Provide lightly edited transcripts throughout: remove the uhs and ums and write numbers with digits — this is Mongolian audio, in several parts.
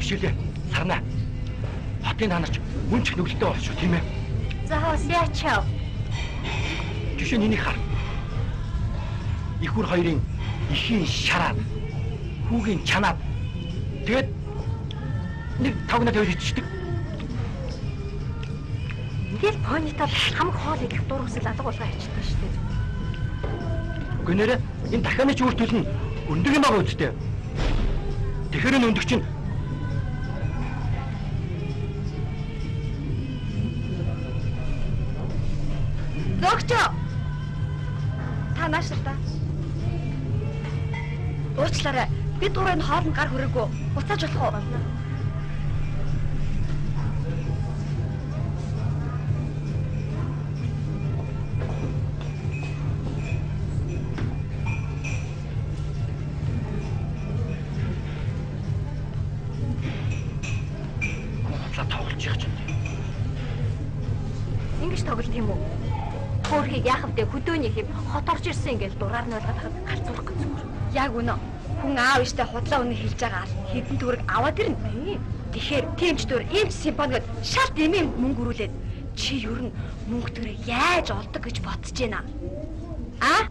жишээлээ. Сарна. Хотын ханарч мөн ч нүгэлтэй болж шүү, тийм ээ? За хос яачаа. Жишээ нь энийг хар. Их хүр хоёрын ихийн шараад, хүүгийн чанаад тэгээд нэг тавгнаа тавьж ичдэг. Ингээл понитод хамаг хоолыг их дургсэл алга болгоо хийчихсэн шүү дээ. Үгүй нэрээ энэ дахианы ч өөртөл нь өндөг юм байгаа үстэй. Тэгэхээр энэ өндөг чинь Зогчоо. Та нааш та. Уучлаарай. Бид гурвын хоолнд гар хүрээгүй. Буцааж болох уу? Ингэж тоглолт юм уу? Хөөрхийг яах вэ? Хөдөөний хэв хот орж ирсэн ингээл дураар нь ойлгоод галзуурах гэж зүгээр. Яг үнэ. Хүн аав иштэй худлаа үнэ хэлж байгаа ал хэдэн төгрөг аваад ирнэ. Тэгэхээр тэмч төр эмч симпонод шалт эмэм мөнгө өрүүлээд чи ер нь мөнгө төрөө яаж олдог гэж бодож байна. А?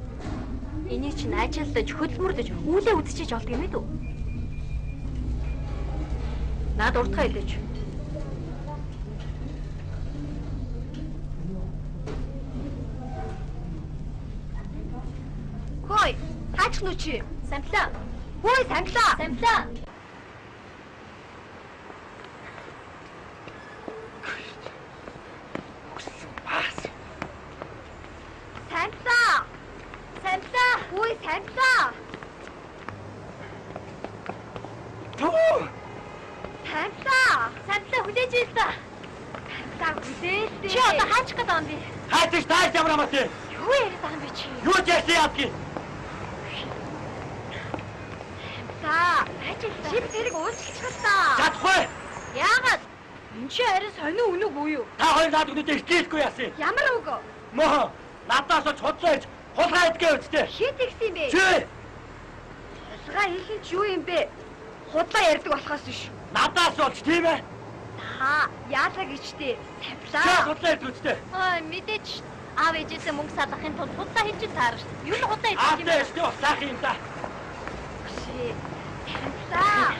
Энийг чинь ажилдаж хөдөлмөрлөж үүлээ үдчихэж олдог юм ээ дүү. Наад уртхай хэлээч. Хой, хаач нүчи? Самплаа. Хой, самплаа. Самплаа. Самплаа. Самплаа. Хой, самплаа. Төө. Самплаа. Самплаа хүлээж ийсэн. Самплаа хүлээлээ. Чи одоо хаач гэдэг юм бэ? Хаач тааш ямар амт вэ? Юу яриад байгаа юм бэ чи? Юу яасан яадгийг? Чи тэрийг уучлах таа. Чадахгүй. Яагаад? Энд чи харин сонио үнэг үү юу? Та хоёр наад өгнөдөө ихтээлгүй яасан. Ямар үг? Мөн надаас ч худлаа ич хулгай идгээ үсттэй. Хит ихсэн юм бэ? Чи хулгай хийх нь юу юм бэ? Худлаа ярьдаг болохоос биш. надаас болж тийм ээ. Та яалаа гэжтэй. Чи Тавлаа. худлаа идэх үсттэй. Мэдээч. Аав ээжээсээ мөнгө салахын тулд худлаа хийж таарч. Юу л худлаа идэх юм бэ? Аавтай өстөө босаах юм да. Тавлаа.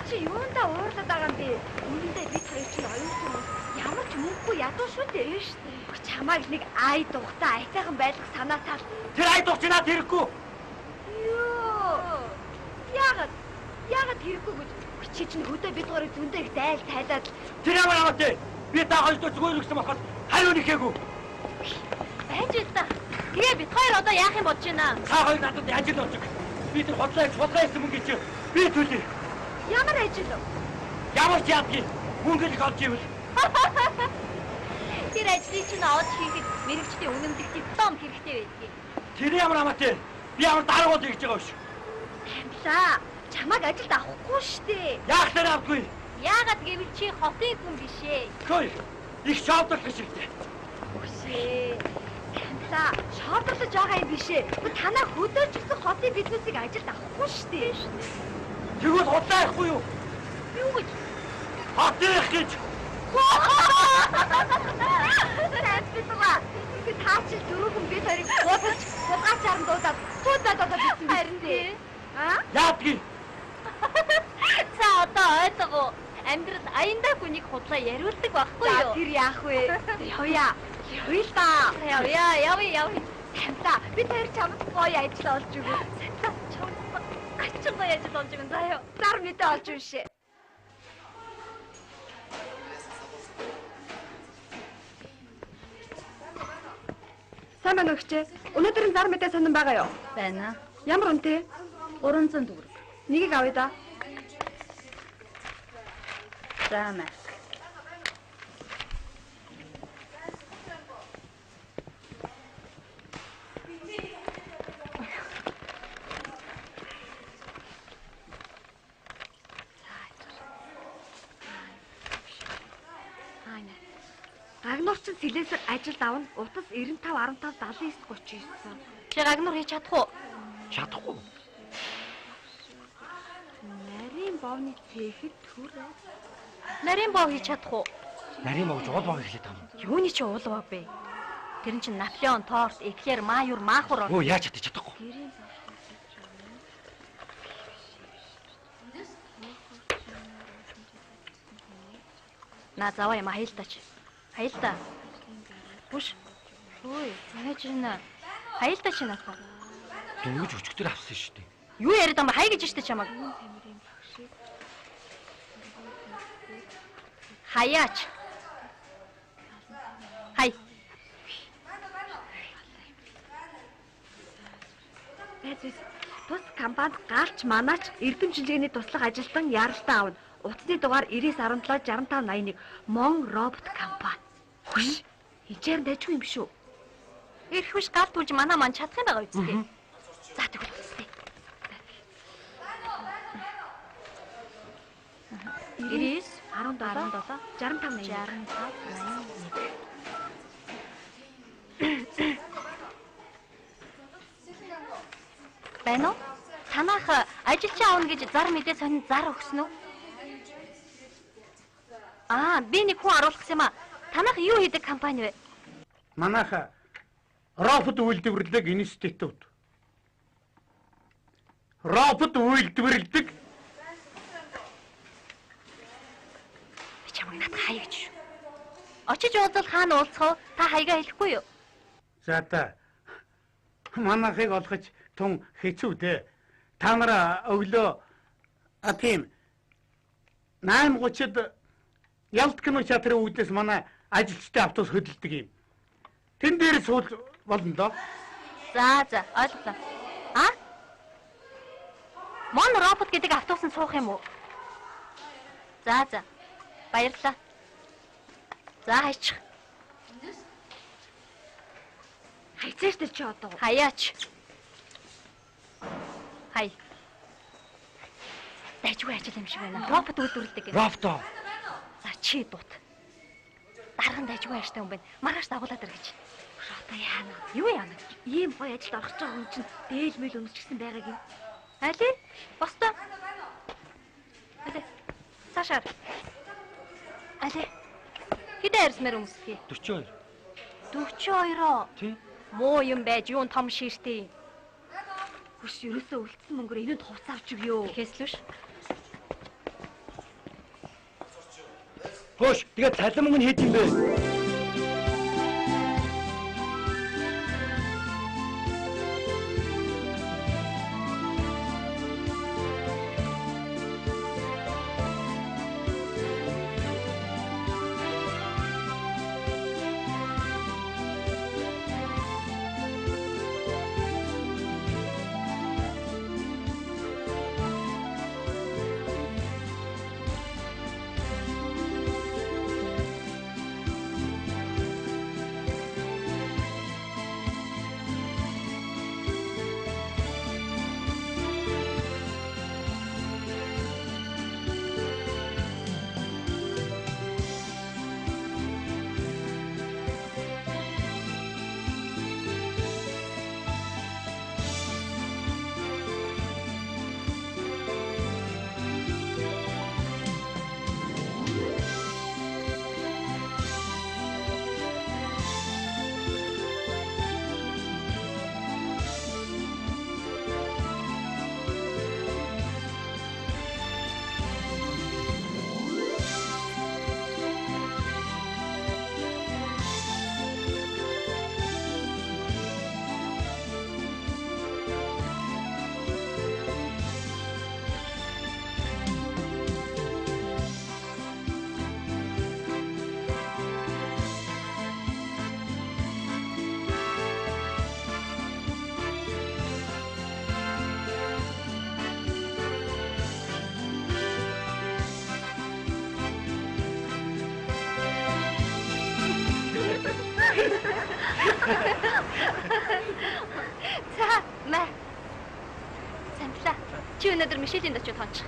Чи юундаа уурлаад байгаа юм бэ? Үнэндээ бид хоёр чинь оюутан юм. Ямар ч мөнгөгүй ядуу шүү дээ. Ээ шүү дээ. Чамайг нэг ай дугтаа айтайхан байлгах санаа тал. Тэр ай дуучнаа тэрхгүй. Юу? Яагаад хэрэггүй гэж чи чинь хөдөө бид гурыг зөндөө их зайл тайлаад Тэр ямар амт вэ? Би та хоёрт зүгээр өгсөн болохоос хариу нэхээгүй. байж л та. Тэгээ бид хоёр одоо яах юм бодож байна? Та хоёр надад ажил олж. Би тэр худлаа хийсэн мөнгө чи би төлөе. Ямар ажил вэ? Ямар ч яадгийг мөнгө л олж ивэл. Тэр ажлыг чинь авч хийхэд мэрэгчдийн үнэмлэх диплом хэрэгтэй байдгийг. Тэр ямар амт вэ? Би ямар даргууд хийж байгаа биш. Тамлаа. Чамайг ажилд авахгүй штэ. Яах вэ авахгүй? Яагаад гэвэл чи хотын хүн биш ээ. Хөөе. Их шоудах шигтэй. Үгүй. Тамлаа. Шоодрлож байгаа юм биш ээ. Танаа хөдөөж гисэн хотын бизнесийг ажилд авахгүй штэ. Тэгвэл худлаа ихгүй юу? Юу гэж? Хотын их гэж. Тэнцвэсгаа. Таа чи дөрөвгөн бид хоёрыг бодож, хулгайчаар дуудаад, суудаад одоо бичсэн харин тий. А? Яадгийг. За одоо ойлгоо. Амьдрал аяндаа хүнийг худлаа яриулдаг байхгүй юу? Тэр яах вэ? Явъя. Явъя л да. Явъя. Тамлаа. Бид хоёр чамд гоё ажил олж өгөө. Чамд гоё ажил олж өгөн заяа. Зар мэдээ олж өгшээ. Сайн байна уу хчээ? Өнөөдрийн зар мэдээ сонирн байгаа юу? Байна. Ямар үнэтэй? 300 төгрөг. Нэгийг авъя да. За мэ. Агнуур чинь сэлээсээр ажилд авна. Утас 95 15 79 39. Чи Агнуур хийж чадах уу? Чадахгүй. Нарийн боовны цэхэд төр. Нарийн боо хийж чадах уу? Нарийн боо жуул боо хэлээд байгаа юм. Юуны ч уул боо бэ? Тэр нь чинь Наполеон, торт, эклер, маюр, маахур. Өө яаж чадахгүй. Гэрийн На заваа юм хаялтаач. Хаялтаа. Бүш. Ой, яаж ийна? Хаялтаач наадах. Дөнгөж өчгдөр авсан шүү дээ. Юу яриад байгаа хай гэж штэ чамаг. Хаяач. Хай. Тэзис тус компанид гаалч манаач эрдэм шинжилгээний туслах ажилтан яралтай авна. Утасны дугаар 99176581 Мон робот компани. Хүш. Хичээр дайжгүй юм шүү. Ирэх биш галт үлж манаа маань чадах юм байгаа үстэй. За тэгвэл үстэй. 99 17 6581 Байна уу? Танах ажилчин аавна гэж зар мэдээ сонин зар өгсөн үү? Би нэг хүн аруулах гэсэн юм аа. Танах юу хийдэг компани вэ? Манайх робот үйлдвэрлэдэг институт. Робот үйлдвэрлэдэг. Би чамайг надад хаяа гэж шүү. Очиж уулзвал хаана уулзах вэ? Та хаягаа хэлэхгүй юу? За та манайхыг олгож тун хэцүү дээ. Та нар өглөө тийм 8:30-д Ялт кино театрын үүднээс манай ажилчтай автобус хөдөлдөг юм. Тэн дээр суул болно доо. За ойлголоо. Мон робот гэдэг автобусанд суух юм уу? За баярлалаа. За хайчих. Хайцаач тэр чи одоо. Хаяач. Хай. Дайжгүй ажил юм шиг байна. Робот үйлдвэрлэдэг. Робот. За чи дуут. Дархан дайжгүй ааштай хүн байна. Маргааш дагуулаад ир гэж. Одоо яана? Юу яана? Ийм гоё ажилд орох гэж байгаа хүн чинь дээлмэл өмсчихсэн байгааг юм. Али? Бостой. Али. Сашаар. Али. Хэдэн ярьсмэр өмсгий? 42. 42оо. Тий. Муу юм байж юун том ширтэй. Хүш ерөөсөө үлдсэн мөнгөөр энэнд хувц авч өгөө. Тэгэхээс л биш. Хөөш, тэгээд цалин мөнгө нь хэд юм бэ? За, мэ. Сандлаа. Чи өнөөдөр Мишелийн очиж тончих.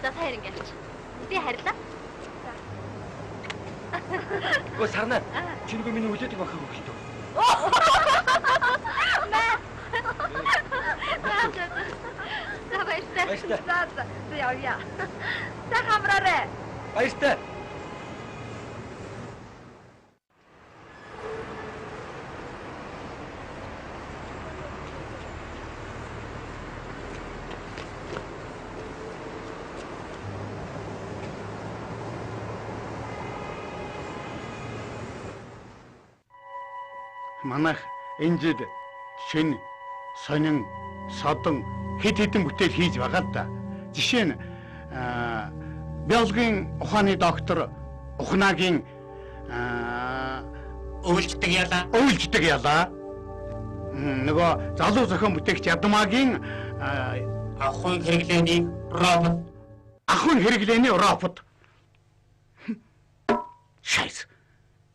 За, та ярин гэлч. Би харилаа. Өө сарна. Чи нэг миний үлээдэг байхаг өгч төө. Мэ. За баярлалаа. Баяртай. За явъя. Сайн хамраарай. Баяртай. Манайх энэ жил шин, сонин, содон хэд хэдэн бүтээл хийж байгаа л да. Жишээ нь биологийн ухааны доктор Ухнагийн өвлждэг ялаа. Нөгөө залуу зохион бүтээгч Ядмаагийн Ахын хэрэглээний робот. Шайс.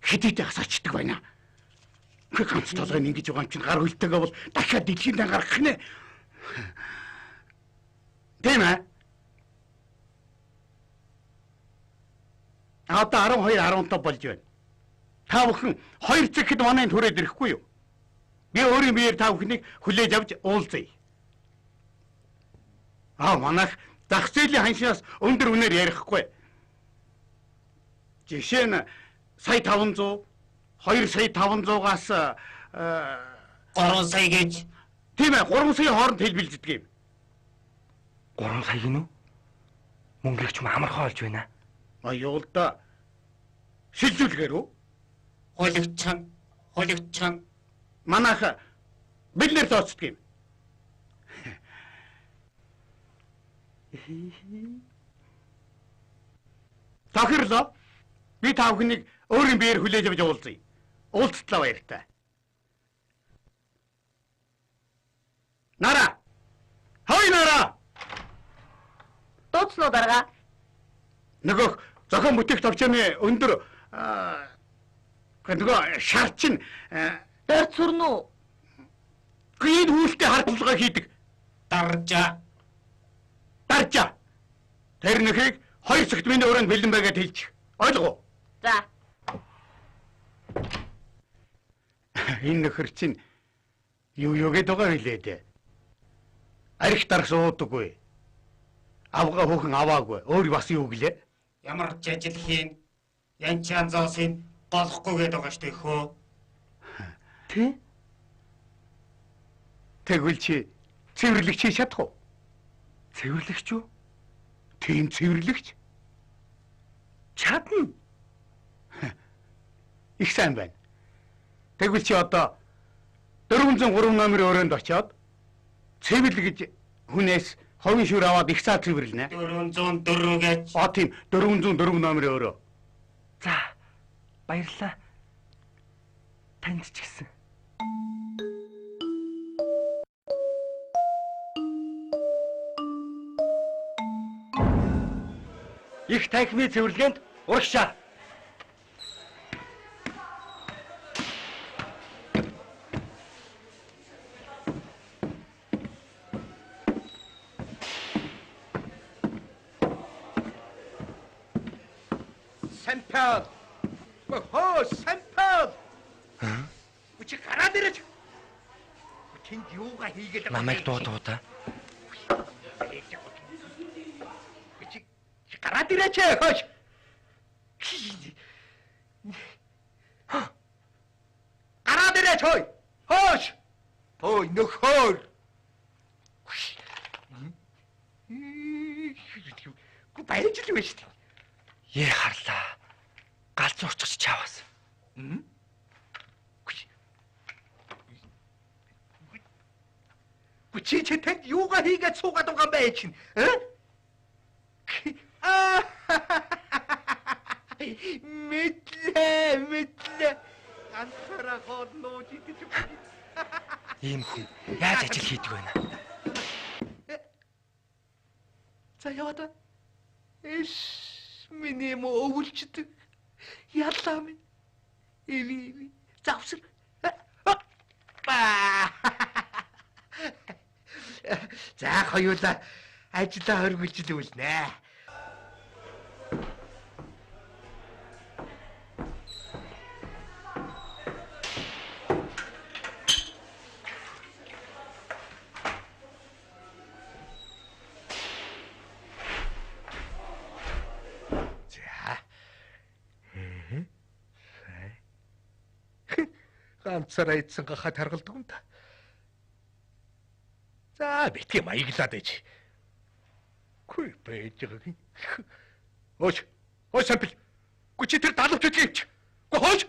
Хэд хэдэн хасаачдаг байна. Ганц толгойн ингэж байгаа юм чинь гар хөлтэйгээ бол дахиад дэлхийн дан гарах нэ. Тийм ээ. Одоо 12-15 болж байна. Та бүхэн 2 цагт манай төрөөд ирэхгүй юу? Би өөрийн биеэр та бүхнийг хүлээж авч уулзъя. Манайх зах зээлийн ханшаас өндөр үнээр ярихгүй. Жишээ нь сая 500, 2 сая 500-аас 3 сая гэж. Тийм ээ, 3 сая хооронд хэлбэлздэг юм. 3 сая гинүү? Мөнгөч юм амархаа олж байна. Юу л да. Шилжүүлгээр үү? Хулигчхан. Манайх бид нэр тооцдог юм. Тохирлоо. Би та бүхнийг өөрийн биеэр хүлээж авч уулзъя. Уулзтлаа баяртай. Нара! Хой нара! Дууцлуу дарга. Нөгөө зохион бүтээх товчооны өндөр нөгөө шарчин Дорд сүрнэ үү? гин хүлтэй хартлагаа хийдэг. Даржа. Тэр нөхийг 2 цагт миний өрөөнд бэлэн байгаад хэлчих. Ойлгоо? За. Энэ нөхөр чинь юу гээд байгаа хэлээд. Арх дарс уудаггүй. Авга хөөхөн аваагүй. Өөр бас юу гэлээ? Ямар ч ажил хийн. Янчаан зоосыг голохгүйгээд байгаа штэ хөө. Тэ? Тэгвэл чи цэвэрлэгч хийж чадах уу? Цэвэрлэгч үү? Тийм цэвэрлэгч. Чадна. Их сайн байна. Тэгвэл чи одоо 403 номер өрөөнд очиод цэвэрлэгж хүнээс ховын шүр аваад их цаа цэвэрлэнэ. 404 гэж. Тийм 404 номер өрөө. За. Баярлалаа. Танд ч гэсэн. Их танхимын цэвэрлэгэнд урагшаа. Сампад. Сампад. Үчи гараад ирэж. Тэнд юугаа хийгээд Намайг дуудаа. гараад ирээч хөөш. Гараад ирээч хөөе. Хөөш. Ой нөхөр. Гү баяжл вэ штэ. Ээ харлаа. Галз урчиж чаваас. Чи тэнд юугаа хийгээд суугаад байгаа юм бэ чинь? Мэдлээ. Ганцаараа хоод нууж идэж байна. Ийм хүн яаж ажил хийдэг вэ? За яваад. Миний мө өвлчдөг. Яллаа минь. Эви. Завсар. За хоёулаа ажиллаа хөргүүлж л үлнэ. ганцаараа идсэн гахаа таргалдаг юм да. За битгий маяглаад ээж. Хүй байж байгаа юм. Ой сампл. Гүчи тэр далавч үтгийч. Гү хоош.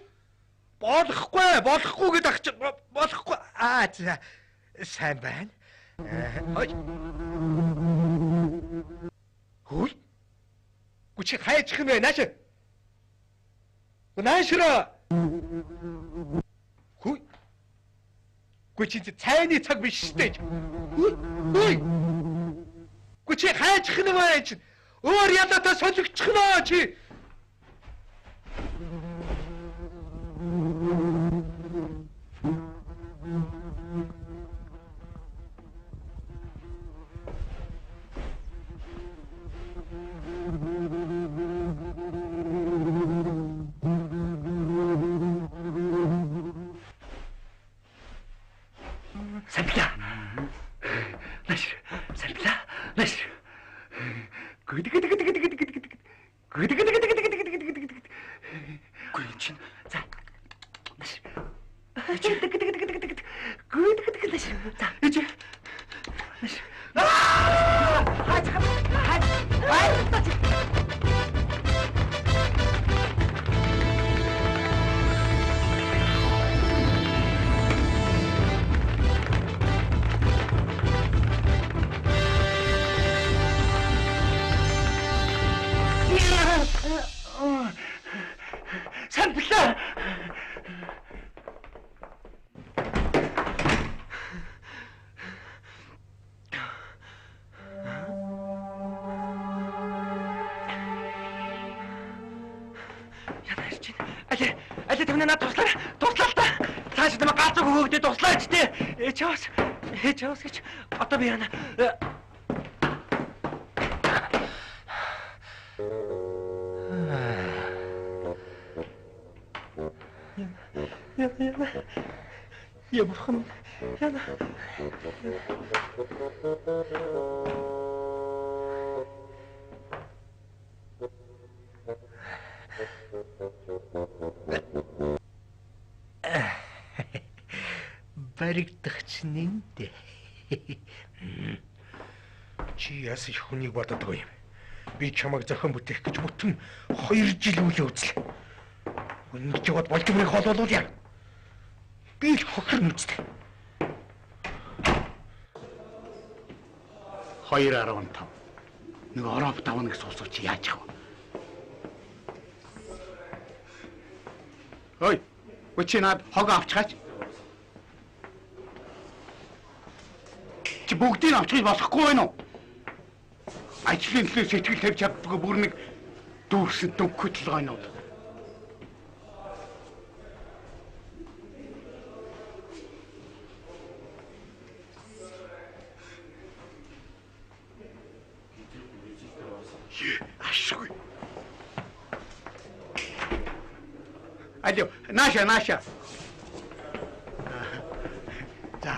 Болохгүй гэдэг ах чи болохгүй. За сайн байна. Ой. Хүй. Гүчи хайчих юм бэ нааш. Наашра. Хүй. Гүчи цайны цаг биш штэ. Хүй. Гүчи хайчих юм байна чи. Өөр ядаатай солигдчих нөө чи. Сампла. Наш. Гүн. За. Наш. За. Ич. Наш. Сампла. Аль төвнө над туслаа та. Цааш нэмэ гаацаг хөөгдөд туслаач тий. Чаус гэж одоо би яана. Я бурхан. Яна. Баригдах нэмдэ. Чи яс их хүнийг бодод байгаа юм. Би чамайг зохион бүтээх гэж бүтэн 2 жил үйл үзлээ. Үнэн ч яваад болдгомыг хоололуулъя. Би л хохир нүцтэй. 2.15. Нэг Европ давна гэж сонсооч яаж яах вэ? Ой, өчигдөр над хог авчихаач. Чи бүгдийг авчихж болохгүй байна уу? Ажлын төлөө сэтгэл тавьж чаддгүй бүр нэг дүүрсэн дөнгөж толгойнууд. Ашгүй. Алло, наша. За,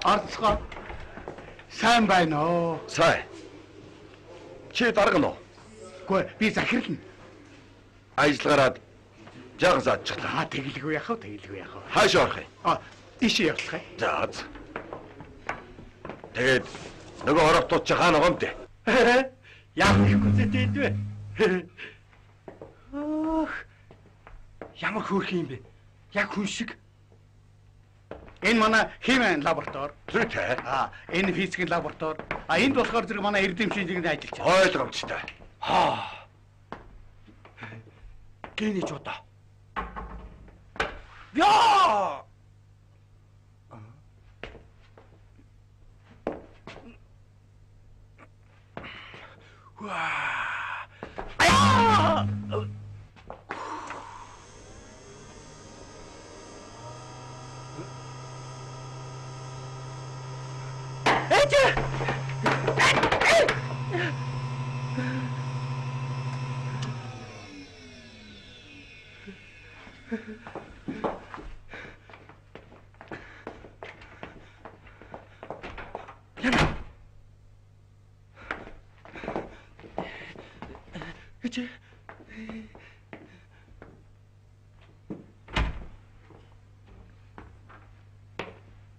Орцгоо. Сайн байна уу? Сайн. Чи дарга нь уу? Гүй, би захирлна. Ажиллагараад жаахан заадчихлаа. Тэгэлгүй яах вэ? Хаашаа орох юм? Ишээ явах юм. За. Тэгээд нөгөө ороптууд чи хаана байгаа юм бэ? Ямар их хүнтэй ямар хөөрх юм бэ? Яг хүн шиг. Энэ манай химийн лаборатори. Зүйтэй. Энэ физикийн лаборатори. Энд болохоор зэрэг манай эрдэмтдийн ажиллаж байна. Ойлгомжтой. Гэнийч удаа. Яа!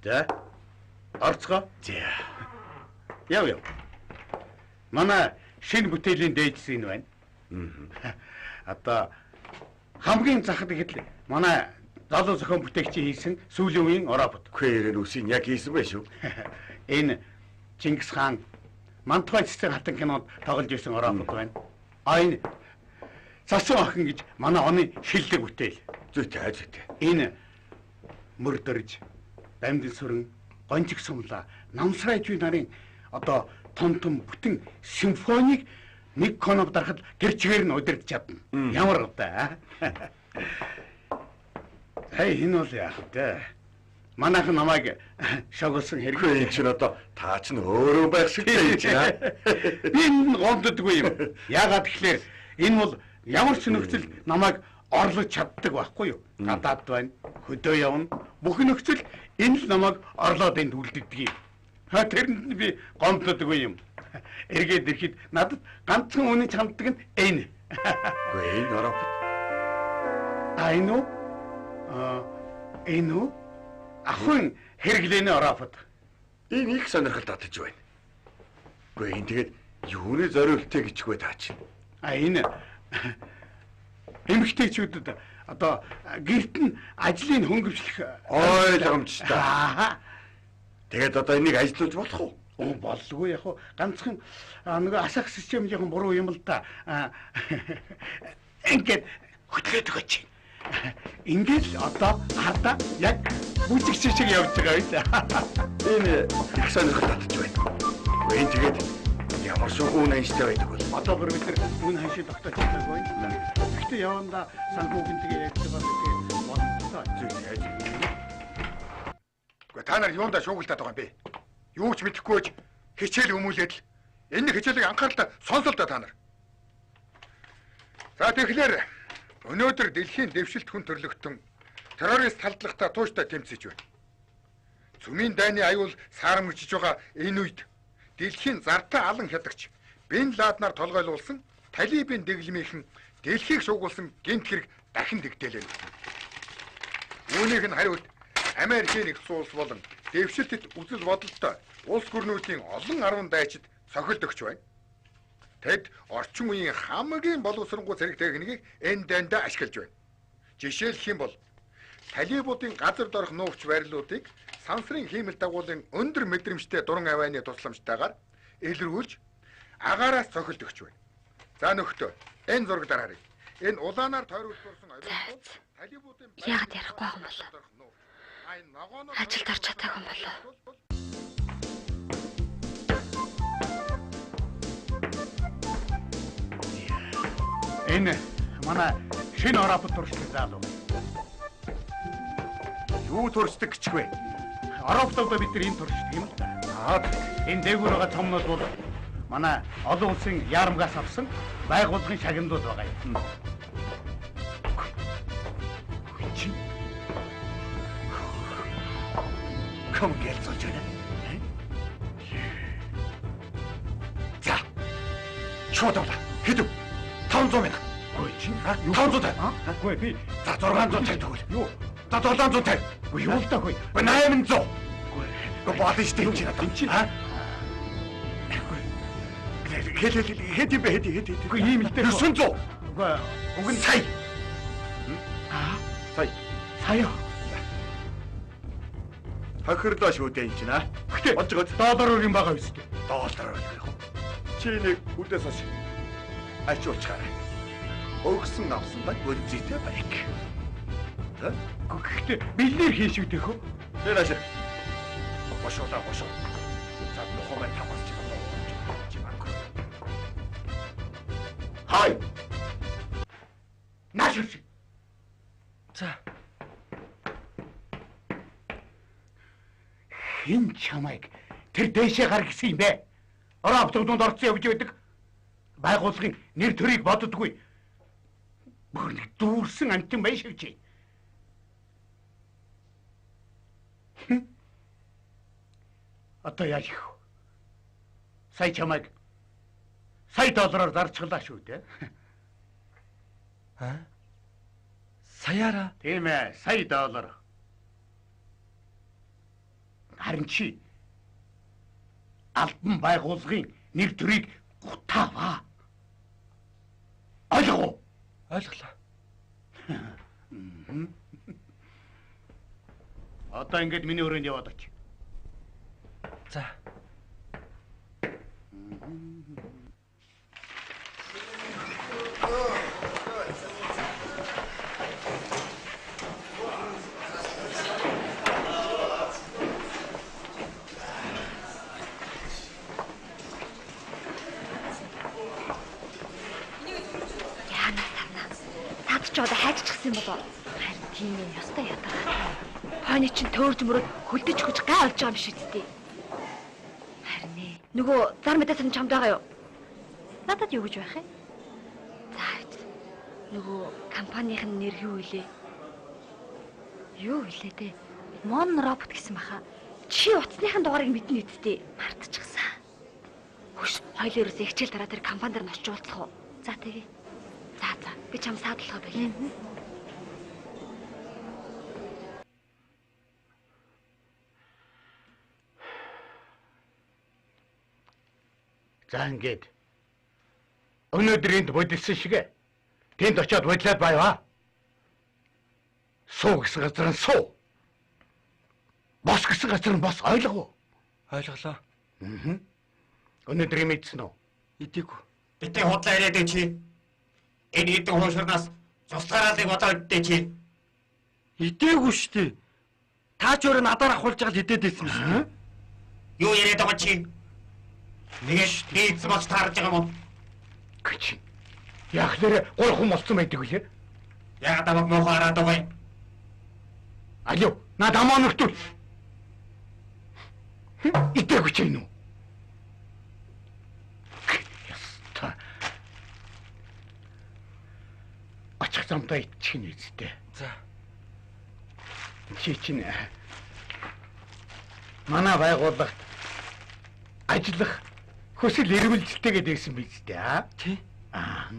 За. Орцгоо. За. Яв. Манай шинэ бүтээлийн дээдс энэ байна. Одоо хамгийн захад гэхэл манай залуу зохион бүтээгчийн хийсэн сүүлийн үеийн робот. Хөөөр үсийн яг хийсэн байх шүү. Энэ Чингис хаан Мантугай цэцэн хатан кинонд тоглож ирсэн робот байна. Энэ Засуу охин гэж манай оны шилдэг бүтээл. Зүйтэй. Энэ мөрдөрж, дамдын сүрэн, гонжиг сумлаа, намсрайчуй нарын одоо том бүтэн симфоник нэг коног дарахад гэр чигээр нь удирдах чадна. Ямар удаа. Хей энэ бол яах вэ? Манайхан намайг шоголсон хэрэг. Энэ чинь одоо таа ч өөрөө байх шиг юм чинь. Би энэ гомддоггүй юм. Яагаад тэгэхээр энэ бол ямар ч нөхцөл намайг орлож чаддаг байхгүй юу? Гадаад байна, хөдөө явна. Бүх нөхцөл энэ л намайг орлоод энд үлддэг юм. Тэрэнд би гомддоггүй юм. Эргээд ирэхэд надад ганцхан үнэн чамддаг нь энэ. Үгүй энэ робот. Энэ үү? Ахын хэрэглээний робот. Энэ их сонирхолтой татж байна. Үгүй энэ тэгээд юуны зориултыг гिचгүй таа чинь. Энэ эмэгтэйчүүдэд одоо гэрт нь ажлыг хөнгөвчлөх ойлгомжтой. Тэгээд одоо энийг ажиллуулж болох уу? Болгүй яг ганцхан нөгөө асах систем жоохон буруу юм л да. Ингээд хөтлөөд өгөөч. Ингээд одоо хардаа яг бүжиг шиг явж байгаа юм. Энэ их сонирхолтой татж байна. Энэ тэгээд ямар шугуун анштай байдаг бол одоо бүр бид нар үн хашид тогтоож байгаа байна. Гэхдээ яванда санхүүгэнтэйгээ ярьж байгаа гэдэг бодлоо зүйл. Гэхдээ та нар юундаа шуугилтаад байгаа юм бэ? Юу ч мэдэхгүй хичээл өмүүлээд л энэ хичээлийг анхааралтай сонсолдоо та нар. За тэгэхээр өнөөдөр дэлхийн дэвшилт хүн төрлөختөн террорист халдлагатай тууштай тэмцэж байна. Цүмийн дайны аюул саарамжиж байгаа энэ үед дэлхийн зартай алан хядагч Бен Ладнаар толгойлуулсан талибын дэглэмийнхэн дэлхийг шуугуулсан гэмт хэрэг дахин дэгдээлээ. Үүнийх нь хариулт Америкийн нэгдсэн улс болон дэвшилтэд үзэл бодолтой улс гүрнүүдийн олон арван дайчид цохилт өгч байна. Тэд орчин үеийн хамгийн боловсронгуй зэрэг техникийг энэ дайндаа ашиглаж байна. Жишээлх юм бол талибуудын газар дорох нуугч байрлуудыг сансрын хиймэл дагуулын өндөр мэдрэмжтэй дуран авааны тусламжтайгаар илрүүлж агаараас цохилт өгч байна. За нөхдөө энэ зураг дараарай. Энэ улаанаар тойруулсан орион талибуудын яагаад ярихгүй байгаа юм бол? Ажилд орч чадаагүй юм болов? Энэ манай шинэ робот туршлагын залуу. Юу туршдаг гэж вэ? Ороптодоо бид нар энэ туршдаг юм л да. Энэ дээгүүр байгаа цомнууд бол манай олон улсын яарамгаас авсан байгууллагын шагналууд байгаа юм. Чи Ком гэлцүүлж байна. За. Шууд авла. Хэдв? 500 мянга. Ой чи 500 тань. Үгүй би за 650 төгөл. Юу? За 750. Үгүй юу л таагүй. 800. Үгүй болно шүү дээ энэ чинь. Энэ чинь. Хэд юм бэ хэд. Үгүй ийм л дээ. 900. Үгүй уг нь сая. Сая. хохирлоо шүү дээ энэ чинь аа. Гэтэ доллар юм байгаа биз дээ. Доллар байх. Чи нэг үдээс хойш ачуулчаарай. Өгсөн авсандаа гүнзийтэй байг. Тэ? Гэхдээ билнэр хийшүүтэй хөө. Тэр ашиг. Бошоолаа. За нохомын тамаас чи баг. Хай. Наашгүй. За. Хин чамайг тэр дээшээ гар гисэн юм бэ? Ороптодонд орцсон явж байдаг. Байгууллагын нэр төрийг боддоггүй. Бүр нэг дүүрсэн амтан бай шиг чи. Одоо яаж их вэ? Сая чамайг сая доллараар зарчглаа шүү дээ. Саяара. Тийм ээ, сая доллар. Харин чи албан байгууллагын нэг төрийг гутааваа. Ойлгоо. Ойлголоо. Одоо ингэж миний өрөөнд яваад оч. За. Наад чи одоо хайччихсан болов уу? Харин тийм ээ, ёстой ядаргаа. Хойны чинь төөрж мөрөд хөлдөж хүч гай олж байгаа юм шиг үстэй. Харин ээ, нөгөө зар мэдээс нь чамд байгаа юу? Надад юу гэж байх юм? За, нөгөө компанийн нэр юу вэ? Юу вэ те? Мон робот гэсэн баха. Чи утасныхын дугаарыг мэднэ үсттэй. Мартчихсан. Хүш, хоёул ерөөсөө хичээл дараа тэр компани дээр нь очиж уулзах уу? За тэгээ. За, би чам саадлахаа байлаа. За ингээд өнөөдөр энд бодилсан шиг тэнд очиод бодлоод байваа. Суу гэсэн газар нь суу. Бос гэсэн газар нь бос, ойлгоо. Ойлголоо. Өнөөдөр мэдсэн үү? Идээгүй. Битээ худлаа ирээд чи. Энэ хэдэн хуушрнаас цусгараалыг бодоод идэ чи. Идээгүй шүү дээ. Та ч өөрөө надаар ахуулж байгаа л идээд байсан шүү. Юу яриад байгаа чи? Нэгш дийц болж таарж байгаа юм уу? Гэч. Яг нэр гойхон болсон байдаг үлээ. Яг тамаг мохоо хараад байгаа юм. Алё, над амаа нөхтөл. Идээгүй ч юм уу? Яста. Очих замдаа итчих нь үстэй. За. Чи чинь манай байгууллагт ажиллах хүсэл эрмэлзэлтэйгээ дээсэн биз дээ. Тий. Аа.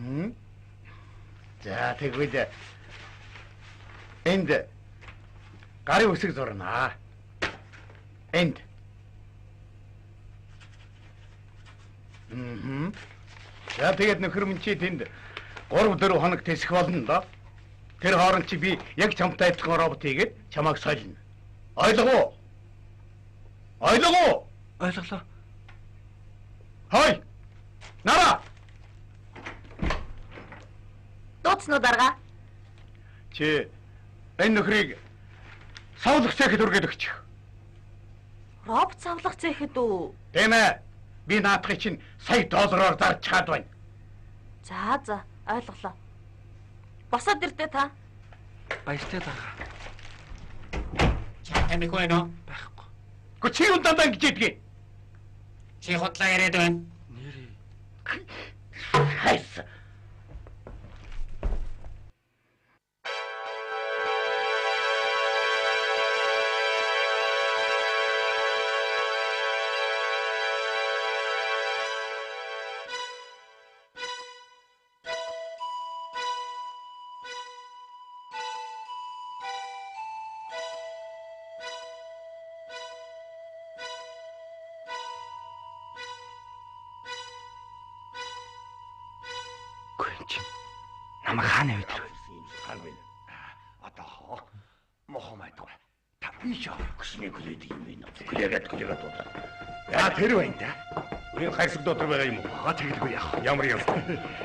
За тэгвэл энд гарын үсэг зурнаа. Энд. За тэгээд нөхөр минь чи тэнд 3-4 хоног тэсэх болно доо. Тэр хооронд чи би яг чамтай адилхан робот хийгээд чамайг сольно. Ойлгоо? Ойлгоо? Ойлголоо. Хой! Нара! Дууцноо дарга. Чи энэ нөхрийг савлах цэхэд үргээд өгчих. Робот савлах цэхэд үү? Тийм ээ. Би наадахыг чинь сая доллараар зарж чад байна. За, ойлголоо. Босоод ирдэ та. Баяртай дарга. Чамайг байна уу? Байхгүй. Гэхдээ чи юу дандаа ингэж ядгийг? Чи худлаа яриад байна. Нэрээ. Хайс. Намайг хаана өдрөө? Харвэн. Одоо мохомайд гоо. Та биш өгснэг хүлээд юм байна. Хүлээгээд удаа. Яа тэр байна да. Үрийн хайрсаг дотор байгаа юм уу? Тэгэлгүй яах. Ямар юм.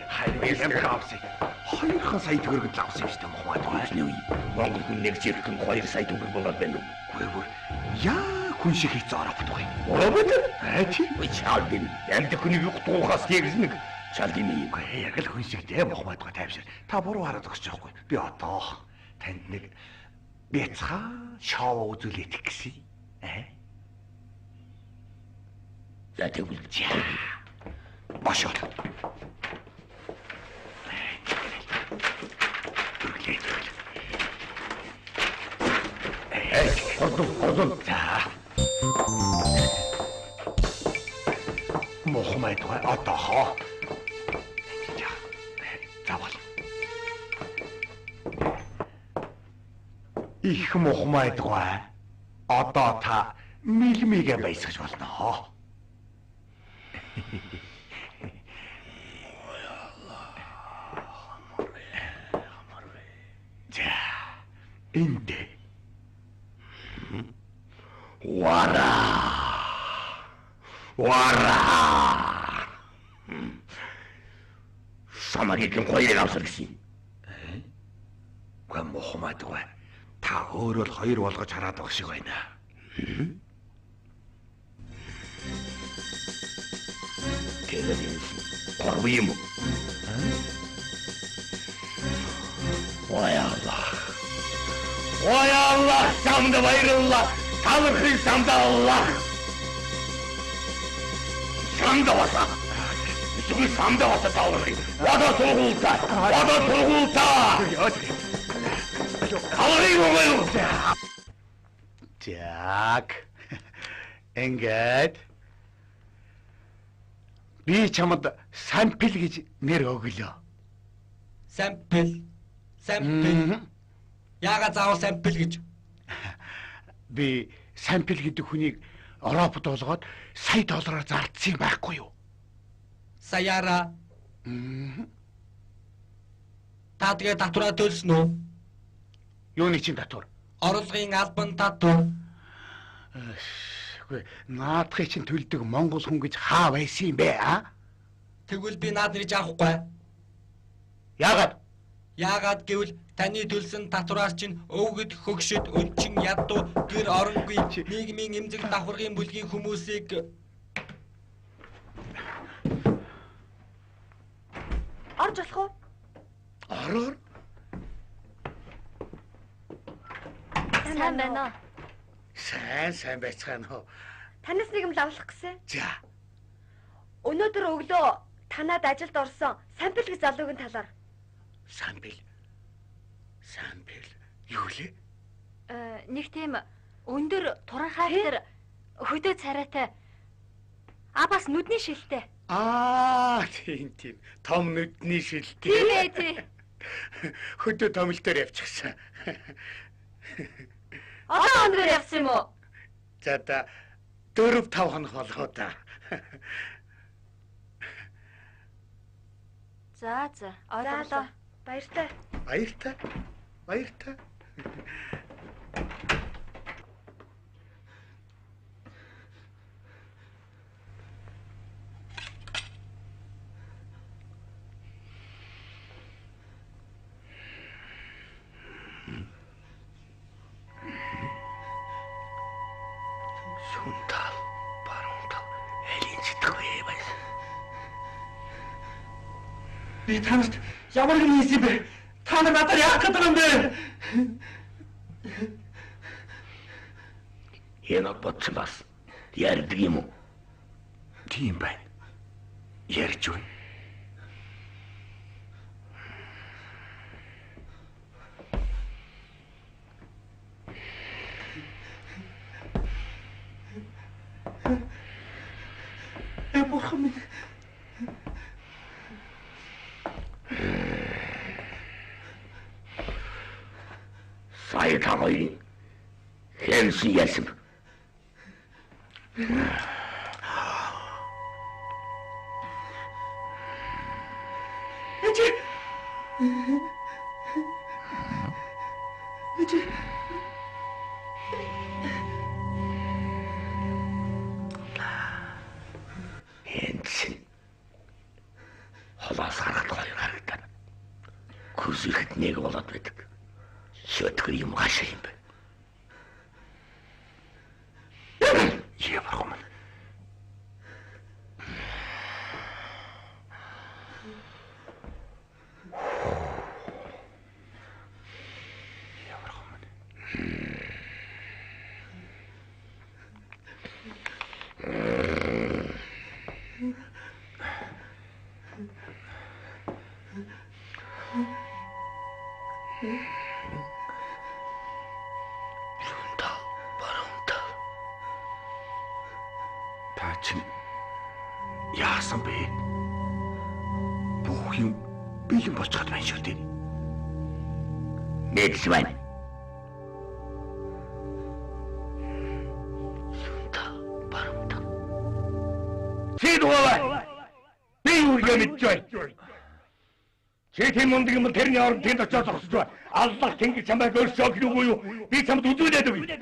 Хайрын авсан. 2 сая төгрөг л авсан шүү дээ мохомайд гоо. Нүү. Монгол хүн нэг зэрхэн 2 сая төгрөг болоод байна уу? Яа хүн шиг хийцээ оробот бай. Оробот? Чи чаалдин. Яг л хүний гутуухаас тэгснэг. Чалдин юм. Яг л хүн шиг дээ мохомайд гоо тайвшир. Та буруу хараад өгч байгаа байхгүй. Би одоо танд нэг бяцхан шоу үзүүлэх гэсэн. За тэгвэл чаа. Бошоо. Ордон. За. Мохомайд гоо одоо их мохомайд гоо. Одоо та милмигээ баясгаж болно. За, энд Вара. Самагийн хоёрыг авсар гэсэн. Гүн мохомадгүй. Та өөрөө л хоёр болгож хараад байгаа шиг байна. Тэгээд энэ гурав юм уу? Ой Аллах, самд баярлалаа. Талархыг самд Аллах. Самд баса. Зүгээр самд баса талархыг. Одоо сургуультаа. Талархыг өгөө. Так. Ингээд би чамд сампл гэж нэр өглөө. Сампл. Яагаад заавал сампл гэж? Би сампл гэдэг хүнийг Европод болгоод сая доллараар зардсан байхгүй юу? Саяара. Та тэгээ татвараа төлсөн үү? Юуны чинь татвар? Орлогын албан татвар. Үгүй, наадахыг чинь төлдөг Монгол хүн гэж хаа байсан юм бэ, а? Тэгвэл би наад нэрж авахгүй. Яагаад гэвэл таны төлсөн татвараар чинь өвгөд хөгшөд өнчин ядуу гэр оронгүй нийгмийн эмзэг давхаргын бүлгийн хүмүүсийг Орж болох уу? Ороор. Сайн байна уу? Сайн байцгаана уу. Танаас нэг юм лавлах гэсэн. За. Өнөөдөр өглөө танад ажилд орсон сампл гэж залуугийн талаар. Сампл. Юу лээ? Нэг тийм өндөр туран хайртар хөдөө царайтай. Бас нүдний шилтэй. Тийм. Том нүдний шилтэй. Тий. Хөдөө томилтоор явчихсан. Одоо өндөр явсан юм уу? За 4-5 хоног болоо да. За, ойлголоо. Баяртай. Шунтал, баруунтал, элинчтэй байсан. би танарт ямар нэгэн хийсэн бэ? Та нар надад яах гэдэг юм бэ? Энэ бодцлаас ярьдаг юм уу? Тийм байна. Ярьж байна. Бурхан минь. Сая та хоёрын хэнсэн ясв. Хэнсэн холоос хараад хоёр харагдана. Күс ихэд нэг болоод байдаг. Шөтгөр юм гашаа юм бэ. Явах юм. Та чинь яасан бэ? Бүх юм бэлэн болчиход байна шүү дээ. Мэдс байна. үргээ мэдж байна. Чи тийм мундаг юм тэрний оронд тэнд очиж зогсож бай. Аллах тэнгэр чамайг өрсөөх нүггүй юу? Би чамд үзүүлээд өгье.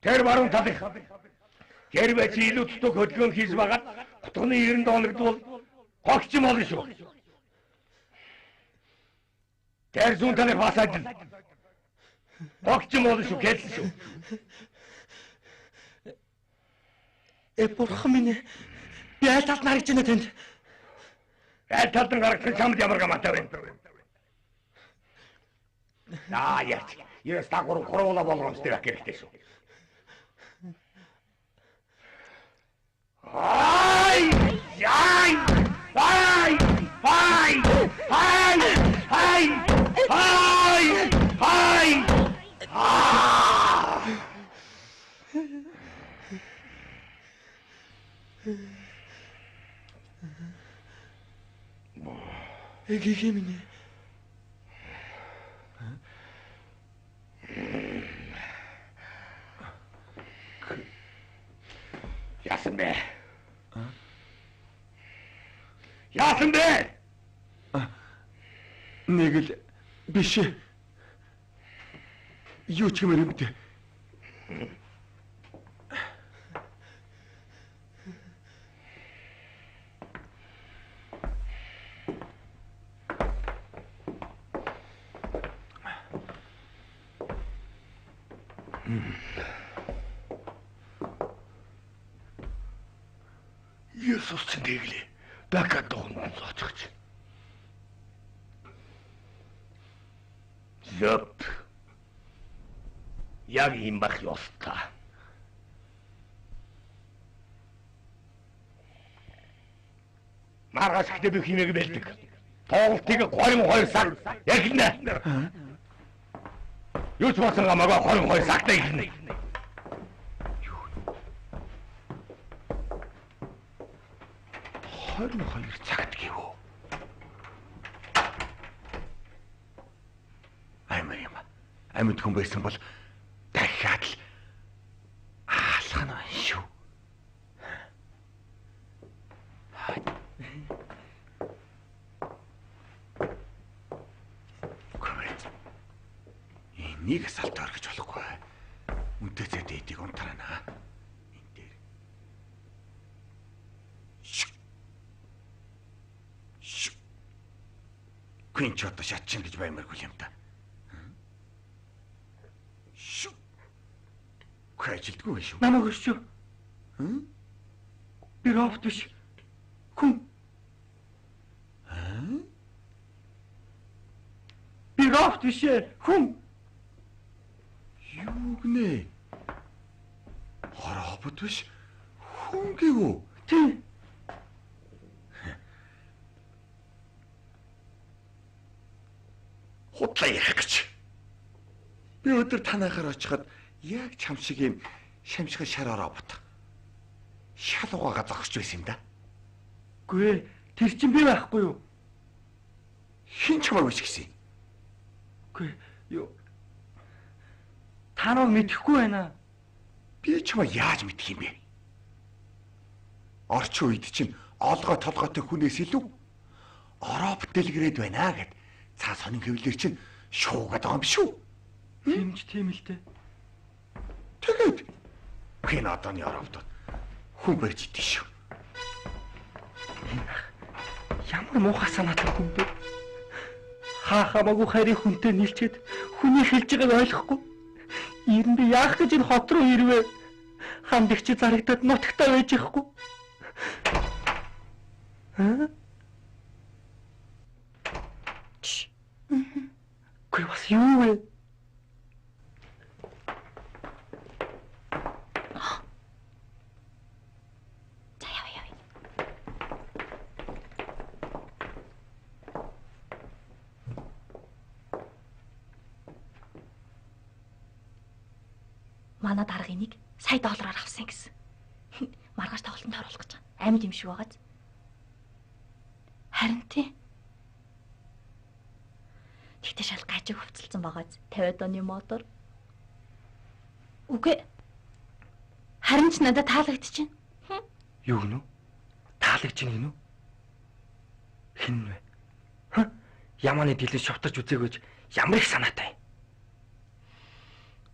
Тэр баруун талынх. Хэрвээ чи илүү дутуу хөдөлгөөн хийж байгаад утганы 90 доллард гогч юм болно шүү. Тэр зүүн талынх бас адил. Гогч юм болно шүү, гэлсэн шүү. Бурхан минь. Би аль талд харагч байна тэнд. Аль талд гарагч чамд ямар гамаатай байна. Яач. Яс тагур хуруула болгоомжтой байх хэрэгтэй шүү. Ай! Яй! Ай! Ай! Ай! Ай! Ай! Ай! Эгийг минь. Яасан бэ? Яасан бэ? Нэг л биш. Юу ч юм юм бэ? Иесус тэгэлээ. Дахиад донд зоочих. Зөп. Яг юм бах ёстой. Маргааш ихтэй би химээг бэлдэг. Тоглолтыг 22 сар эхэлнэ. Юу ч болсон гамаагаа 22 сартай эхэлнэ. 22 цагт гэв. Амьд хүн байсан бол дахиад л хаалх нь шүү. Энийг салт оргиж болохгүй. Үнтэй зэдэ эдийг унтарана. Энд дээр. Гүн ч одоо шатчин гэж баймаргүй юм та. Ажилтгүй шүү. Намайг өсчөө. Би робот биш. Хүн. Би робот биш. Хүн. Юу гэнэ? Робот биш. Хүн гэв. Тий. Хутлаа ярих гэж. Би өдөр танахаар очиход яг чам шиг юм шамшигын шар робот. Шалуугаа зогсож байсан юм да. Гүй тэр чинь би байхгүй юу? Хин чамайг биш гэсэн. Гүй юу. Та нар мэдэхгүй байна. Би чамайг яаж мэдэх юм бэ? Орчин үед чинь олгой толгойтой хүнээс илүү робот дэлгэрээд байна гэд цаа сонин хэвлэр чинь шуугаад байгаа юм биш үү? Тийм л дээ. Тэгээд кинотоны роботод хүн байж идэв шүү. Ямар муухай санаатай хүн бэ? Хамаагүй харийн хүнтэй нийлчээд хүний хэлж байгааг ойлгохгүй. Ирэн би яах гэж энэ хот руу ирвэ? Хандагч зарагдаад нутагтаа байж ихгүй. Гүй бас юу вэ? Манай даргын нэг сая доллараар авсан гэсэн. Маргааш тоглолтод оруулах гэж байгаа. Амьд юм шиг байгааз. Харин тий. Тэгтээ шал гажиг хөвцөлсөн байгааз 50 оны мотор. Үгүй. Харин ч надад таалагдчихэв. Юу гэнэ үү? Таалагдж гинэ үү? Хин вэ? Ямааны дэлгэн шовтарч үзээгүйж ямар их санаатай.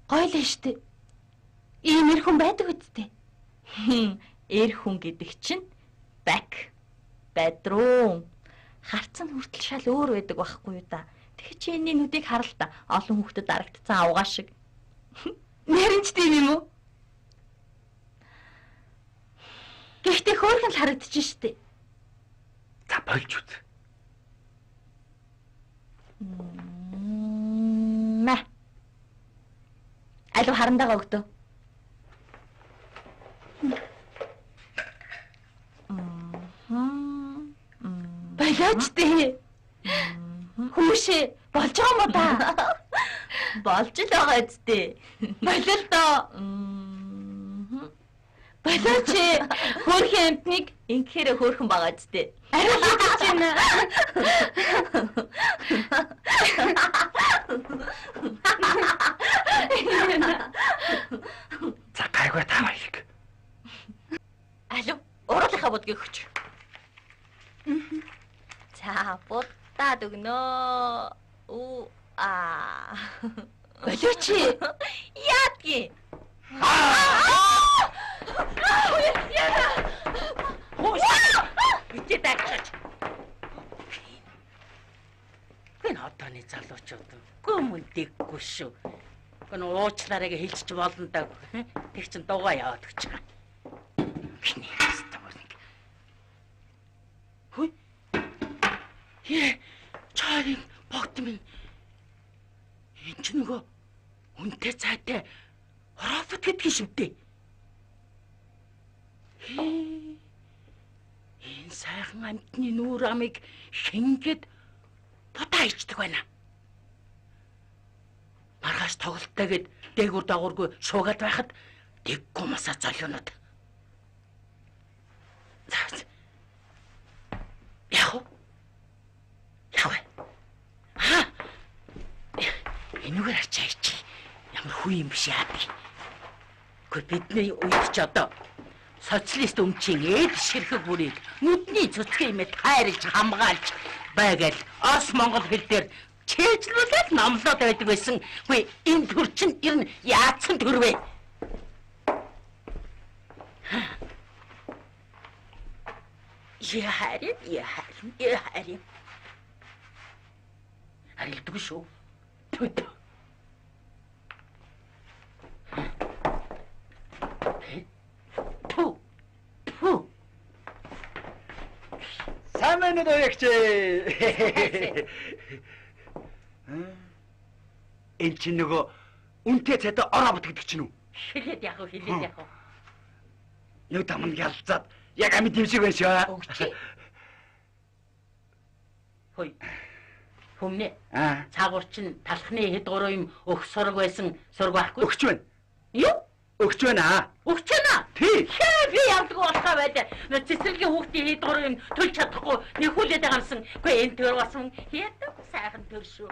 Гоё л штэ. Ийм эр хүн байдаг үсттэй. Эр хүн гэдэг чинь бадруу. Харцан хүртэл шал өөр байдаг байхгүй юу да. Тэгэхээр чи энэний нүдийг хар л та. Олон хүүхдэд дарагдсан авгаа шиг. Нэрэн ч тийм юм уу? Гэхдээ хөөрхөн л харагдчих штэ. За болж үз. Мэ. Алуу харандаага өгдөө. Болооч дээ. Хүүшээ болж байгаа юм уу да? Болж л байгаа үсттэй. Болоо л доо. Болооч хөөрхөн амтныг ингэхээр хөөрхөн байгаа үсттэй. Арай хийж байна. За гайгүй таваа их. Алуу, уруулынхаа будгийг өгч. За, будаад өгнөө. Болооч. Яадгийн. Битээ дагчаач. Гэн одооны залуучууд гүмүндэггүй шүү. Гэн уучлаарай гэж хэлчих болно даа. Тэг чин дугаа яваад өгч байгаа. Гинэ хэвээр. Хүй. Чарыг богд минь. Энд ч нөгөө үнтэй цайтай робот гэдгийг шивдээ. Энэ сайхан амтны нүүр амыг шингээд бодоо ичдэг байна. Маргааш тоглолтойгээд дээгүр дагуургүй шуугаад байхад дэггүй масаа золионод. За. Яах вэ? Энэгээр ачаач. Ямар хүй юм биш яа. Гэхдээ бидний үед ч одоо социалист өмчийн эд ширхэг бүрийг нүдний цэцгээ юмэд хайрлж хамгаалж байгаад Орос Монгол хэл дээр чийжлүүлээд номлоод байдаг байсан. Үгүй энэ төр чинь ер нь яатсан төр вэ? Я харин. Харилдгүй шүү. Самэн дээгч. Энд чинь нөгөө үнтэй цайтай ороо бут гэдэг чинь үү? Хэлээд яах вэ? Юу таман ялцаад яг амьд юм шиг байна шүү. Өгч. Хөөе. Хүмнэ. Цаагуур чинь талхны хэд гурван юм өгөх сураг байсан. Сураг байхгүй. Өгч байна. Юу? Өгч байна. Өгч байна. Тий. Би явдгаа болохоо байлаа. Цэцэрлэгийн хүүхдийн хэд гурван юм төлж чадахгүй нэхүүлээд байгаамсан. Үгүй энэ төр басан хятад сайхан төр шүү.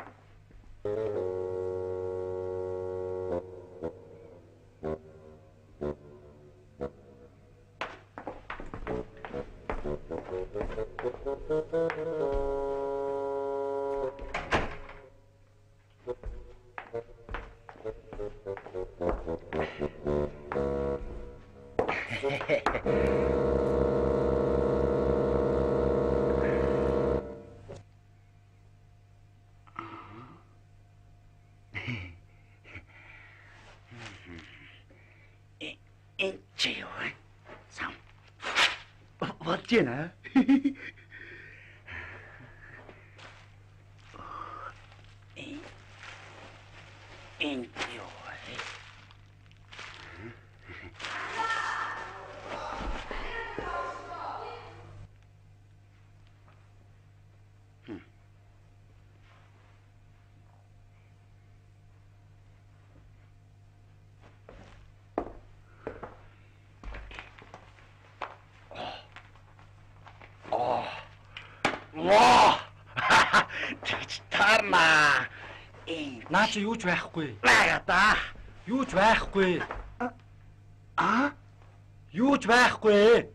болж байна. Наа чи юу ч байхгүй. Наагата. Юу ч байхгүй. Юу ч байхгүй.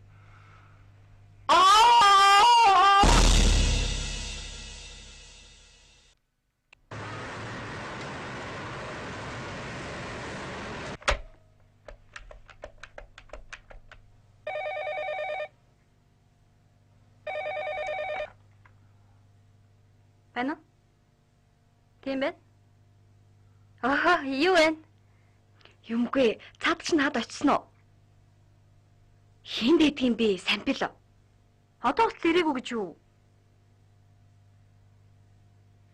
Байна уу? Тийм байна. Ааха, юу вэ? Юмгүй, цаад чи наад очсон уу? Хин дээд юм бэ? Сампил. Одоо ч ирээгүй гэж юу?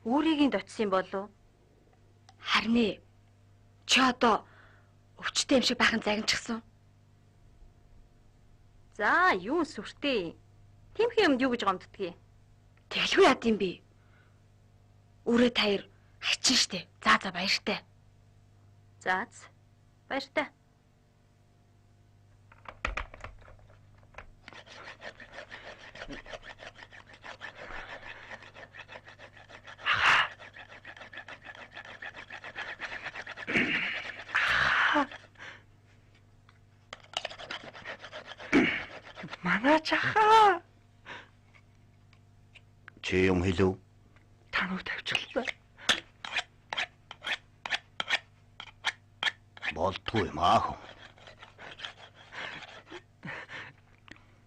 Өөрийг нь очсон болов? Харин ээ. Чи одоо өвчтэй юм шиг бахан загинчихсан. За, юу сүртэй. Тимхи юмд юу гэж гомддгийг. Тэглгүй яд юм бэ? Үрээ таяр хачин штэ. За баяртай. За баяртай. Манайчаа. Чи юм хэлв? Тануу тавьчихлаа. Болтгүй маах.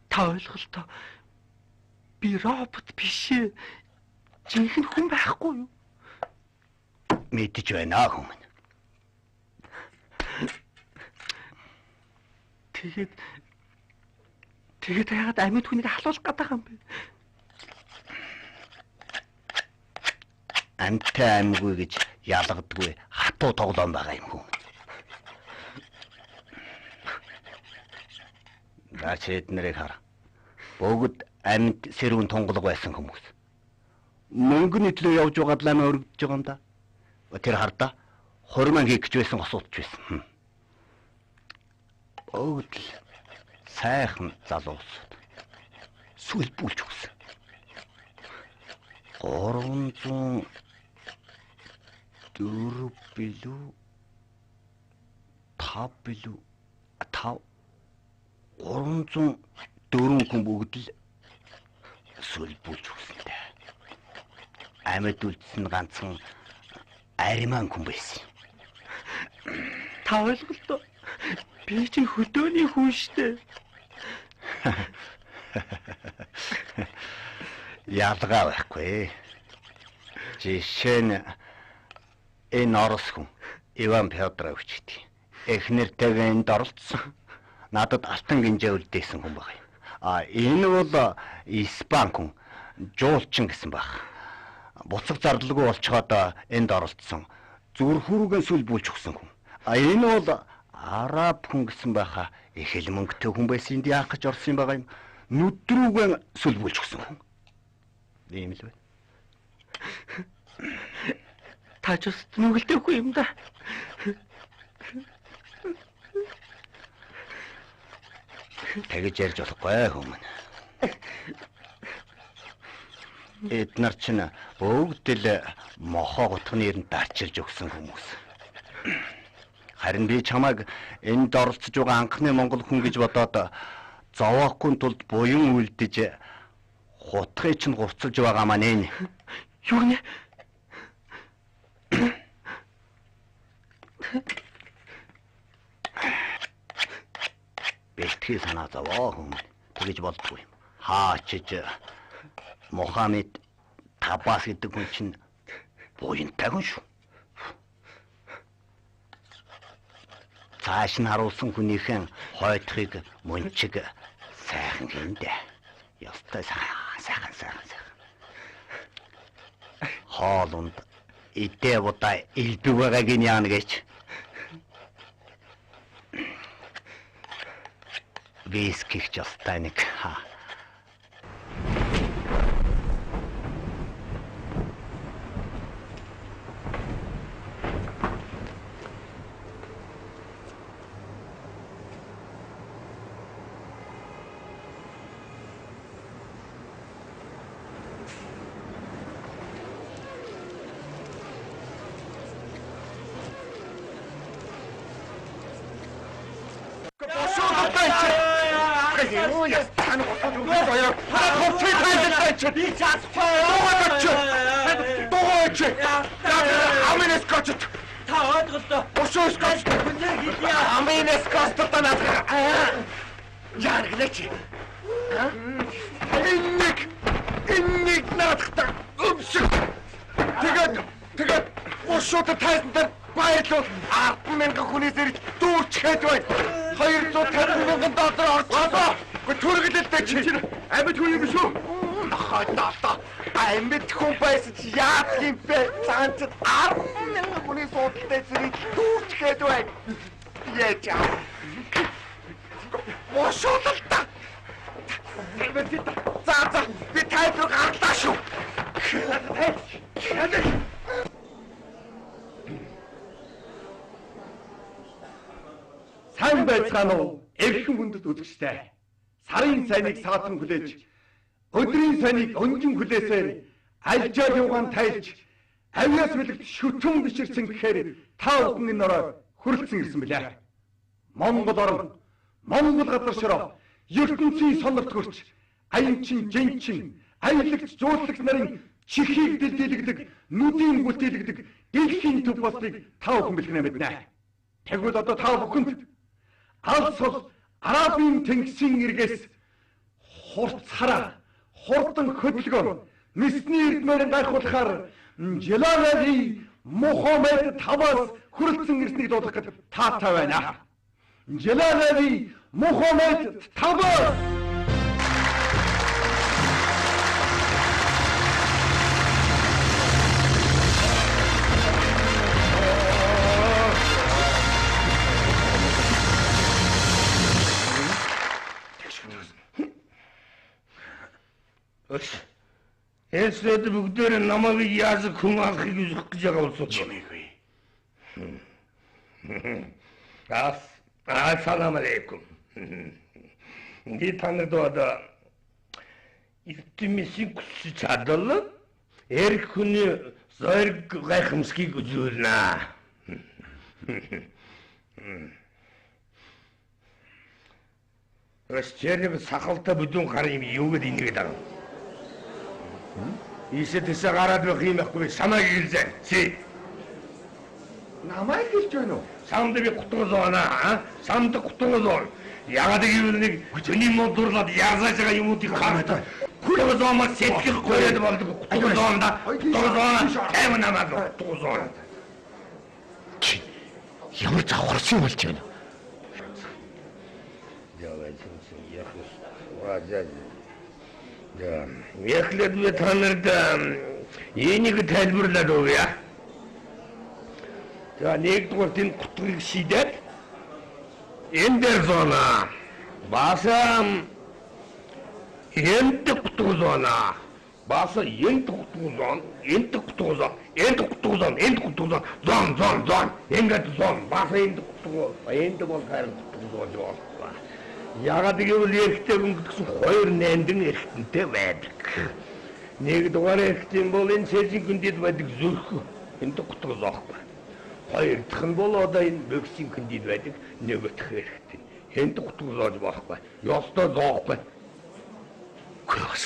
Та ойлголтоо. Би робот биш ээ. Жинхэнэ хүн байхгүй юу? Мэдэж байна хүн. Тэгээд яагаад амьд хүнийг халуулах гэдэг юм бэ? Амтай амьгүй гэж ялгадгүй хатуу тоглоом байгаа юм хүн. Наач эднэрийг хар. Бүгд амьд сэрүүн тунгалаг байсан хүмүүс. Мөнгөний төлөө явж байгаад ламаа өргөж байгаа юм да. Тэр хардаа 20 мянга хийх гэж байсан госуудч байсан. Бүгд л сайхан залуусууд. Сүлбүүлж өгсөн. 300 4 билүү 5 билүү 304 хүн бүгд л сүлбүүлж өгсөнтэй. Амьд үлдсэн ганцхан ариман хүн байсан. Та ойлголтоо. Би чинь хөдөөний хүн штэ. Ялгаа байхгүй. Жишээ нь энэ орос хүн Иван Фёдорович гэдэг. Эхнэртэйгээ энд оролцсон. Надад алтан гинжээ үлдээсэн хүн баг. Энэ бол Испани хүн Жуулчин гэсэн баг. Буцаг зарлалгүй болцоход энд оролцсон. Зүр хүргэн сүлбүүлж өгсөн хүн. Энэ бол араб хүн гэсэн байхаа их л мөнгөтэй хүн байсан энд яах гэж орсон юм байгаа юм. Нүдрүүгэн сүлбүүлж өгсөн хүн. Ийм л бай. Тачс нүгэлтэхгүй юм да. Тэгэж ярьж болохгүй хүмүүс. Эднэр чинь бүгд л мохоо гутхны нэрэнд дарчилж өгсөн хүмүүс. Харин би чамайг энд оролцож байгаа анхны монгол хүн гэж бодоод зовоохгүй тулд буян үлдэж хутгыг чинь гурцалж байгаа маань энэ. Юу нэ? Бэлтгэл санаа зовоо хүн тэгэж болдгүй. Хаачиж Мухаммед Табас гэдэг хүн чинь буянтай хүн шүү. Цааш нь харуулсан хүнийхэн хойтхыг мөнчиг сайхан гиндэ. Ястай сайхан. Хоолунд идэ бодай илбэг байгааг нь яана гэж. Виских ястай нэг. Юу яс тань босоод өгөөд оёо. Ховцой тайлбарлаач. Би чадчихваа. Дуугач. Аминес гоч. Та ойлголоо. Бошоос гоч. Аминес гоч танаа. Яарглаач. Инник наадахтаа өмсөг. Тэгээд бошоод тайсан дээр баярлал 10,000 хүнээс ирж дүүрчгээд бай. 250,000 доллар орцгоо. Төрөглөлтэй чи. Амьд хүн юм шүү. Хатаа. Амьд хүн байсан чи яах юм бэ? Цаанч 10,000 хүнээс суудалтай зэрэг дүүрчгээд бай. Яач. Бошоод та. За би тайвар гарлаа шүү. Сайн байцгаана уу? Эрхэм хүндэт үзэгчтэй. Сарын сайныг саатан хүлээж, өдрийн сайныг өнжин хүлээсээр альжаал юугаан тайлж, авьяас бэлэгт шүтэн биширсэн гэхээр та бүхэн энэ орой хүрэлцэн ирсэн билээ. Монгол орн, Монгол газар шороо, ертөнцийн сонорт хөрч, аянчин, жинчин, аялагч, жууллагч нарын чихийг дэлдэлэгдэг, нүдийн бүлтэлэгдэг дэлхийн төв болтыг та бүхэн бэлгэнэ мэднэ. Тэгвэл одоо та бүхэнд алсол Арабын тэнгисийн эргээс хурцхараа, хурдан хөдөлгөөн, нисний эрдмээр гайхуулахаар Жалалали Мухаммед Тавас хүрэлцэн ирснийг дуудах гэж таатай байна. Жалалали Мухаммед Тавас Эсрэг бүгдээр намайг яаж хүн алахыг үзэх гэж байгаа болсон чимээгүй. Ассаламу алейкум. Би танад одоо эртмисийн хүсэж чадвал эрх хүний зориг гайхамшгийг үзүүлнэ. Өсчэрэг сахалта бүдүүн гар юм юу гэдэг энийг даа. Ийшээ тэсэ гараад байх юм байхгүй самаг гэлзээ. Чи намайг хэлж байна уу? самд би гутгол байна. Самд гутгол байна. Ягаад гэвэл нэг хүний модурлаад яазаж байгаа юмуудыг хараад гутгол зоомос сэтгэл гоёд болдог гутгол зоонда. Гутгол зоон тайван намаад гутгол зоон. Чи ямар завхарсан болж байна? Эхлээд би танарт энийг тайлбарлаад өгье. За нэгдүгээр энэ гутгийг шийдээд энэ дээр зоона. Баса энд гутгол зоона. Баса энд гутгол зоон, энд гутгол зоон, энд гутгол зоон, энд гутгол зоон. Ингээд зоон. Баса энд гутгол, энд бол харин гутгол зоон. Ягаад гэвэл эрэгтэй хүн гэсэн хоёр нандин эрэгтэнтэй байдаг. Нэгдүгээр эрэгтэй бол энэ цэцэн хүндэд байдаг зүрх энд гутгол зоохгүй. Хоёр дахь нь бол одоо энэ боксинг хүндэд байдаг нөгөөх эрэгтэй. Энд гутгол зоож байхгүй. Ёстой зоохгүй. Гүйс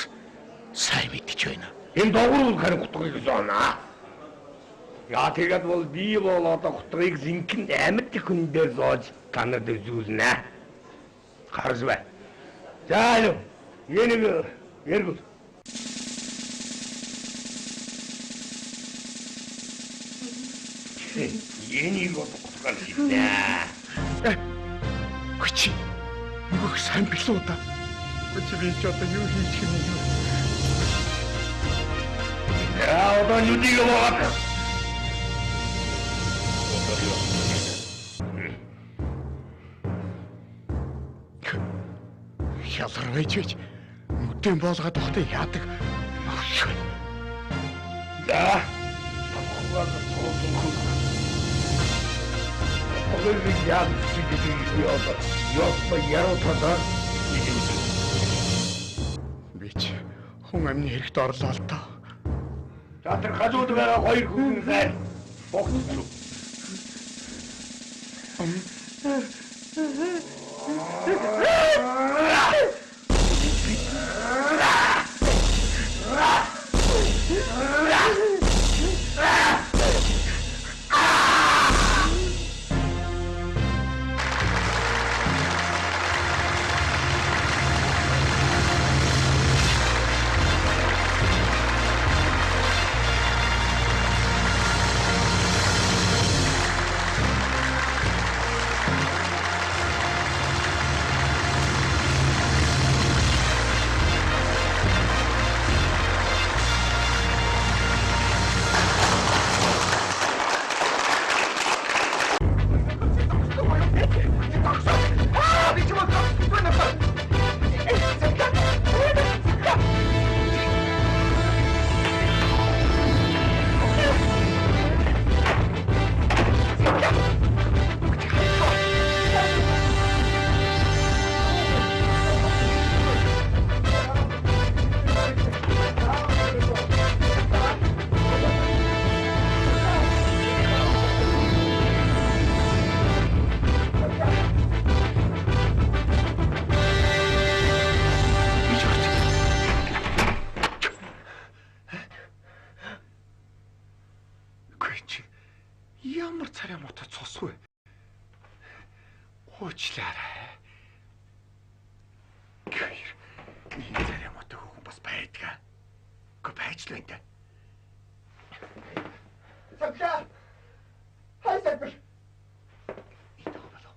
сайн мэдэж байна. Энэ доогуур харин гутгийг зоонаа. Яа тэгээд бол би бол одоо гутгийг зинхэн амьд хүн дээр зоож танад үзүүлнэ. Харж бай. За юу. Энийг яргуул. Энийг бодохгүйгээр шийдээ. Хүчи. Нүг сайн билүү да. Хүчи би ч одоо юу хийх юм бэ? Яа одоо нүдийг аваад. Хязгаарч нүдэн болгоод багтаа яадаг. За. Огт яад чигээр яа. Ёстой яруу бич хүн амны хэрэгт орлоо л таа. За тэр хажууд байгаа хоёр хүн зай. Богцлоо. Царай мотог хүн бас байдгаа. Гэхдээ байж л энэ. Савлаа. Хай савл. Итэ болоо.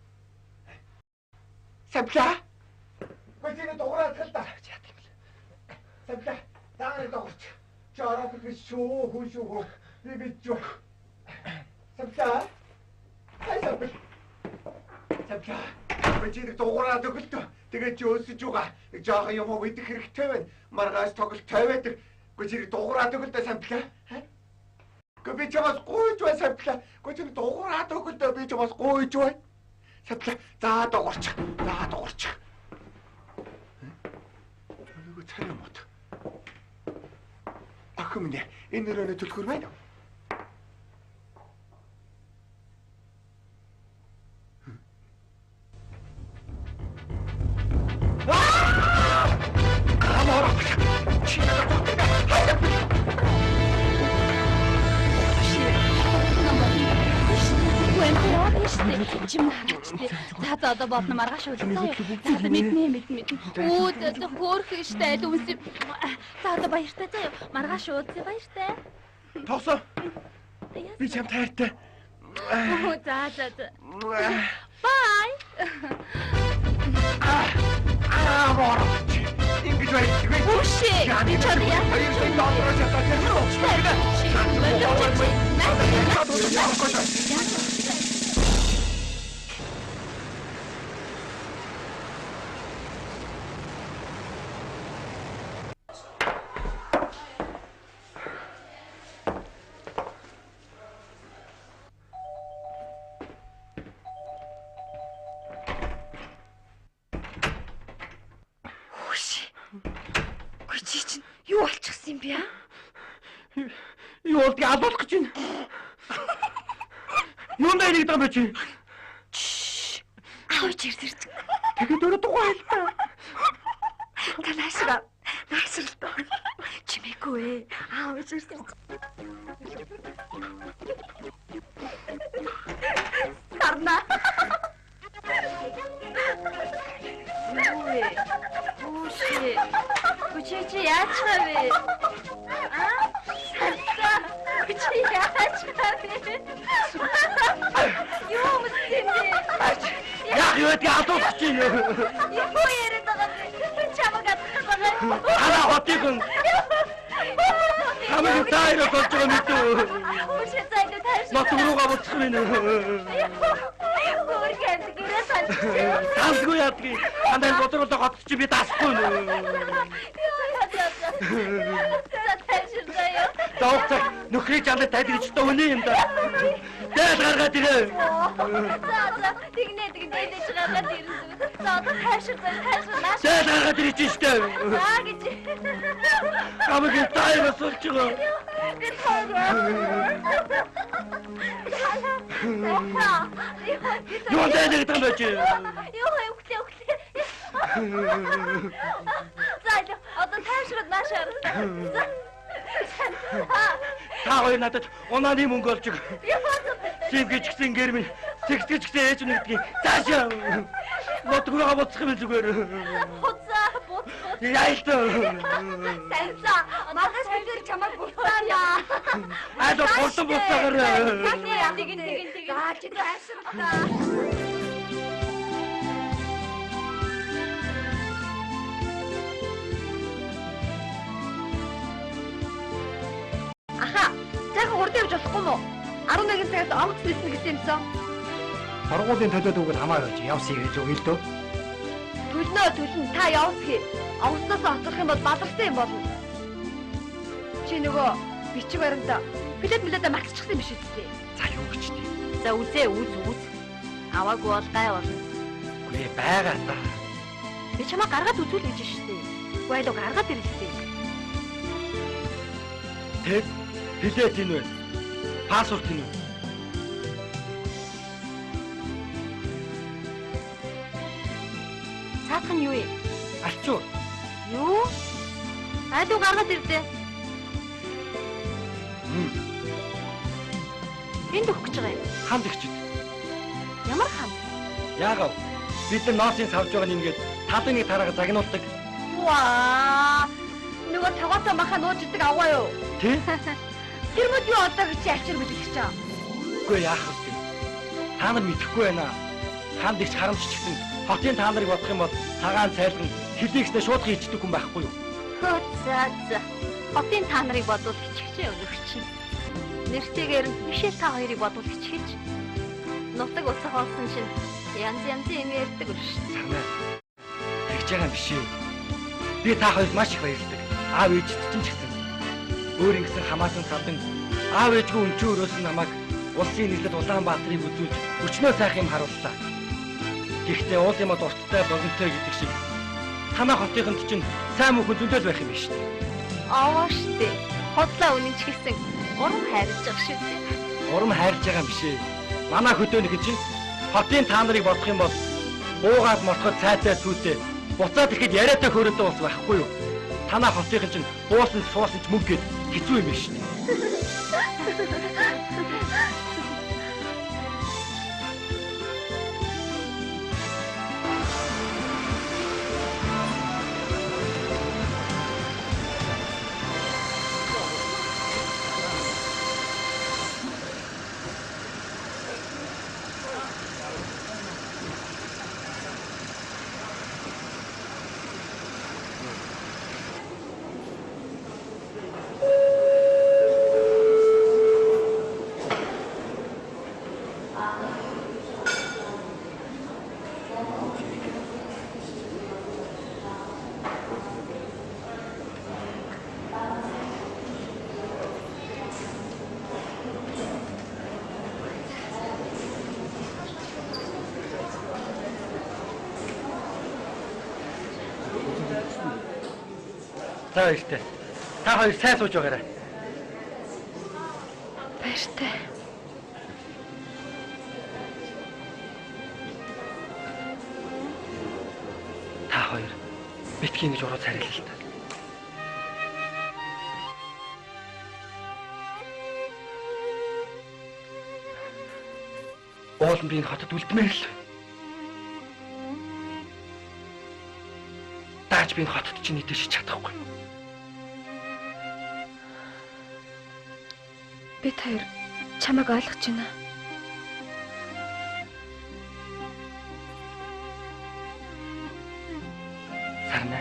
Савлаа. Гүйтний дугаараа талдаа. Яа тийм л. Савлаа. Дааны дугаарч. Чараа гэж шүү хүн шүү. Би бич. Савлаа. Хай савл. Савлаа. Гүйтний дугаараа төгөлтөө. Тэгээд чи өсөж байгаа. Жаахан юм уу идэх хэрэгтэй байна. Маргааш тоглолт 50 гүйтний дугаараа төгөлтөө Савлаа. Би чамаас гуйж бай Савлаа. Гүйтний дугаараа төгөлтөө би чамаас гуйж бай. Савлаа. За дугаарч. За дугаарч. Нөгөө царай мот. Ах минь энэ нэрээ төлөхөр байна. Чим харагчтэй. За одоо бодно маргааш уулзаа юу. За мэднэ. Өө хөөх штэ л үнс. За одоо баяртай заа юу. Маргааш уулзъя баяртай. Тоосоо. Би чам таартай. Оо за. Бай. Мор. Ингэж байгаад. Үши. Би чад яа. Аюултай доороо чатаа тийм. Юу болчихсон юм бэ? Юу болдгийг алуулах гэж байна. Юунд ирэх гэдэг юм бэ чи? Аавч ирсэрч. Тэгээд өөрөө дугаа хэлээ. Наашралтай. Чимээгүй ээ. Аавч ирсэрч. Тарна. Үгүй. Чи яачаа вэ? Санта. Чи яачаа вэ? Юу мэдэн бэ? Яа юу гэдэг асуух чинь юу? Юу яриад байгаа бэ? Чамаг атгах байгаа. Хараа хотыг нь. Хамаг тайр болж байгаа мэт үү? Уши зайд тааш. Нот руугаа буцах юм уу? Өөргөнд гэрээ салчих. Салгүй яадгийг. Андаа бодролоо хотч би даахгүй нөө. Доктор нөхрий чамд тайлгч төвний юм да. Дээл гаргаад ирээ. За тэгнээ дээж гаргаад ирсэн. За таашир нааш. Дээл гаргаад ирж штэ. За гэж. Хамаг тайр суулж байгаа. Би таараа. Юу дээл гэдэг юм бэ чи? Юу өглөө. За одоо таашраад наашаар. Та хоёр надад унааны мөнгө олж өг. Сивгэж гисэн гэр минь тэгсгэж гисэн ээж нэгдгийг цаашаа мотгороо буцах юм зүгээр. Буцаа. Яйлтаа. Санса магас бид чамайг буцаана. Айдо хурдан буцаагаар. Тэгин. За чи таашраа. Аха, цаг урд явж болохгүй мó? 11 цагт онгоц нэлнэ гэсэн юмсан. Торгуулийн төлөөд үгээр хамаагүй чи явсыг гэж үг л дөө. Төлнө та явсхий. Онгоцноос оцох юм бол бадарсан юм болно. Чи нөгөө бичиг баримтаа билет мартчихсан юм биш үү? За юу гэж тий. За үзээ. Аваагүй бол гай болно. Гүй байгаа та. Би чамаа гаргаад үзүүл гэж штэ. Гуйлог гаргаад ирлээ. Тэд билет энэ вэ? Паспорт энэ вэ? Цаатах нь юу юм? Алчуу. Юу? Айдуу гаргаад ирлээ. Энд өгөх гэж байгаа юм. Ханд ихчид. Ямар хам? Яагаад бид нар ноосыг савж байгаа нэмгээд талын нэг тараагаа загнуулдаг. Ваа. Нөгөө цагаатаа маха нууж идэг аваа юу? Тэ? Тэр мөд юу одоо гэж ачир бэлгэж чаа. Үгүй яах вэ? Та нар мэдэхгүй байна. Ханд их харамч ч гэсэн хотын та нарыг бодох юм бол цагаан цайлган хилийгснээ шууд хийчдэг хүн байхгүй юу? Хөө за. Хотын та нарыг бодвол хичээжээ өнөгч. Нэртэйгээр нь бишээ та хоёрыг бодвол хичээж. Нутаг уцах болсон чинь янзын юм ярьдаг үрш. Санаа. Тэгж байгаа юм биш үү? Би та хоёрт маш их баярлагдав. Аав ээжт чинь ч гэсэн өөр ингэсэн хамаасан салдан аав ээжгүй өмчөө өрөөсөн намайг улсын нийлэлд Улаанбаатарыг үзүүлж өчнөө сайхан юм харууллаа. Гэхдээ уул юм дурттай богинтой гэдэг шиг танай хотынд чинь сайн мөхөн зөндөл байх юм биш үү? Аа штэ. Хотлоо үнэн ч гэсэн урам хайрлаж байгаа шүү дээ. Урам хайрлаж байгаа юм биш ээ. Манай хөдөөнийх чинь хотын та нарыг бодох юм бол буугаад морход цайтай түүтэй буцаад ихэд яриатай хөрөөдөө ус байхгүй юу? Танай хотын чинь буусан суусан ч мөнгө гээд хэцүү юм биш үү? За баяртай. Та хоёр сайн сууж байгаарай. Баяртай. Та хоёр битгий гэж уруу царилаа л та. Уулын би энэ хотод үлдмээр л. Дааж би энэ хотод чинь нийтэж чадахгүй. Би хоёр чамайг ойлгож байна. Сарна.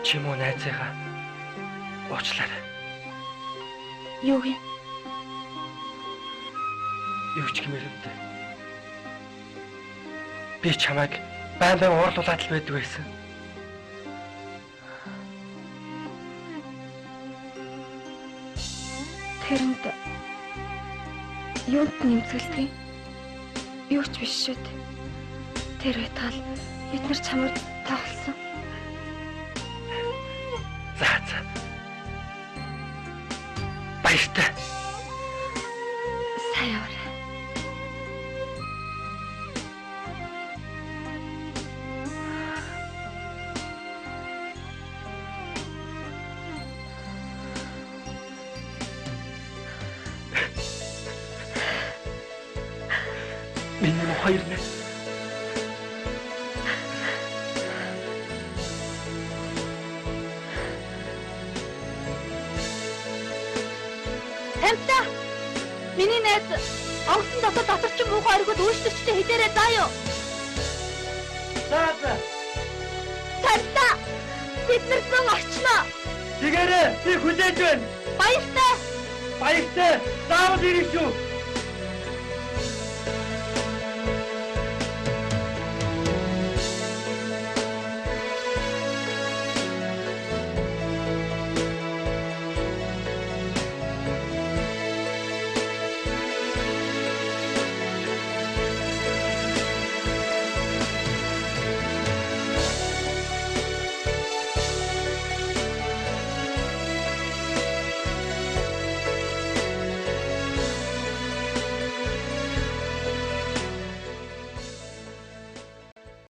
Чимөө найзаагаа уучлаарай. Юу вэ? Юу ч гэмээр юм дээ. Би чамайг байнга уурлуулад л байдаг байсан. Тэрэнд юунд нэмцгэлдэг юм? Юу ч биш шүү дээ. Тэр байтал бид нар чамд тоглосон. За. Баяртай. Сайн яваарай. Миний хоёр нэ. Тамта! Миний найз онгоцон дотор ч муухай оргид өөрчлөлттэй хідээрээ заа юу? За. Тамта! Бид нар зэн очноо. Тэгээрээ би хүлээж байна. Баяртай. Баяртай. Заавал ирэх шүү.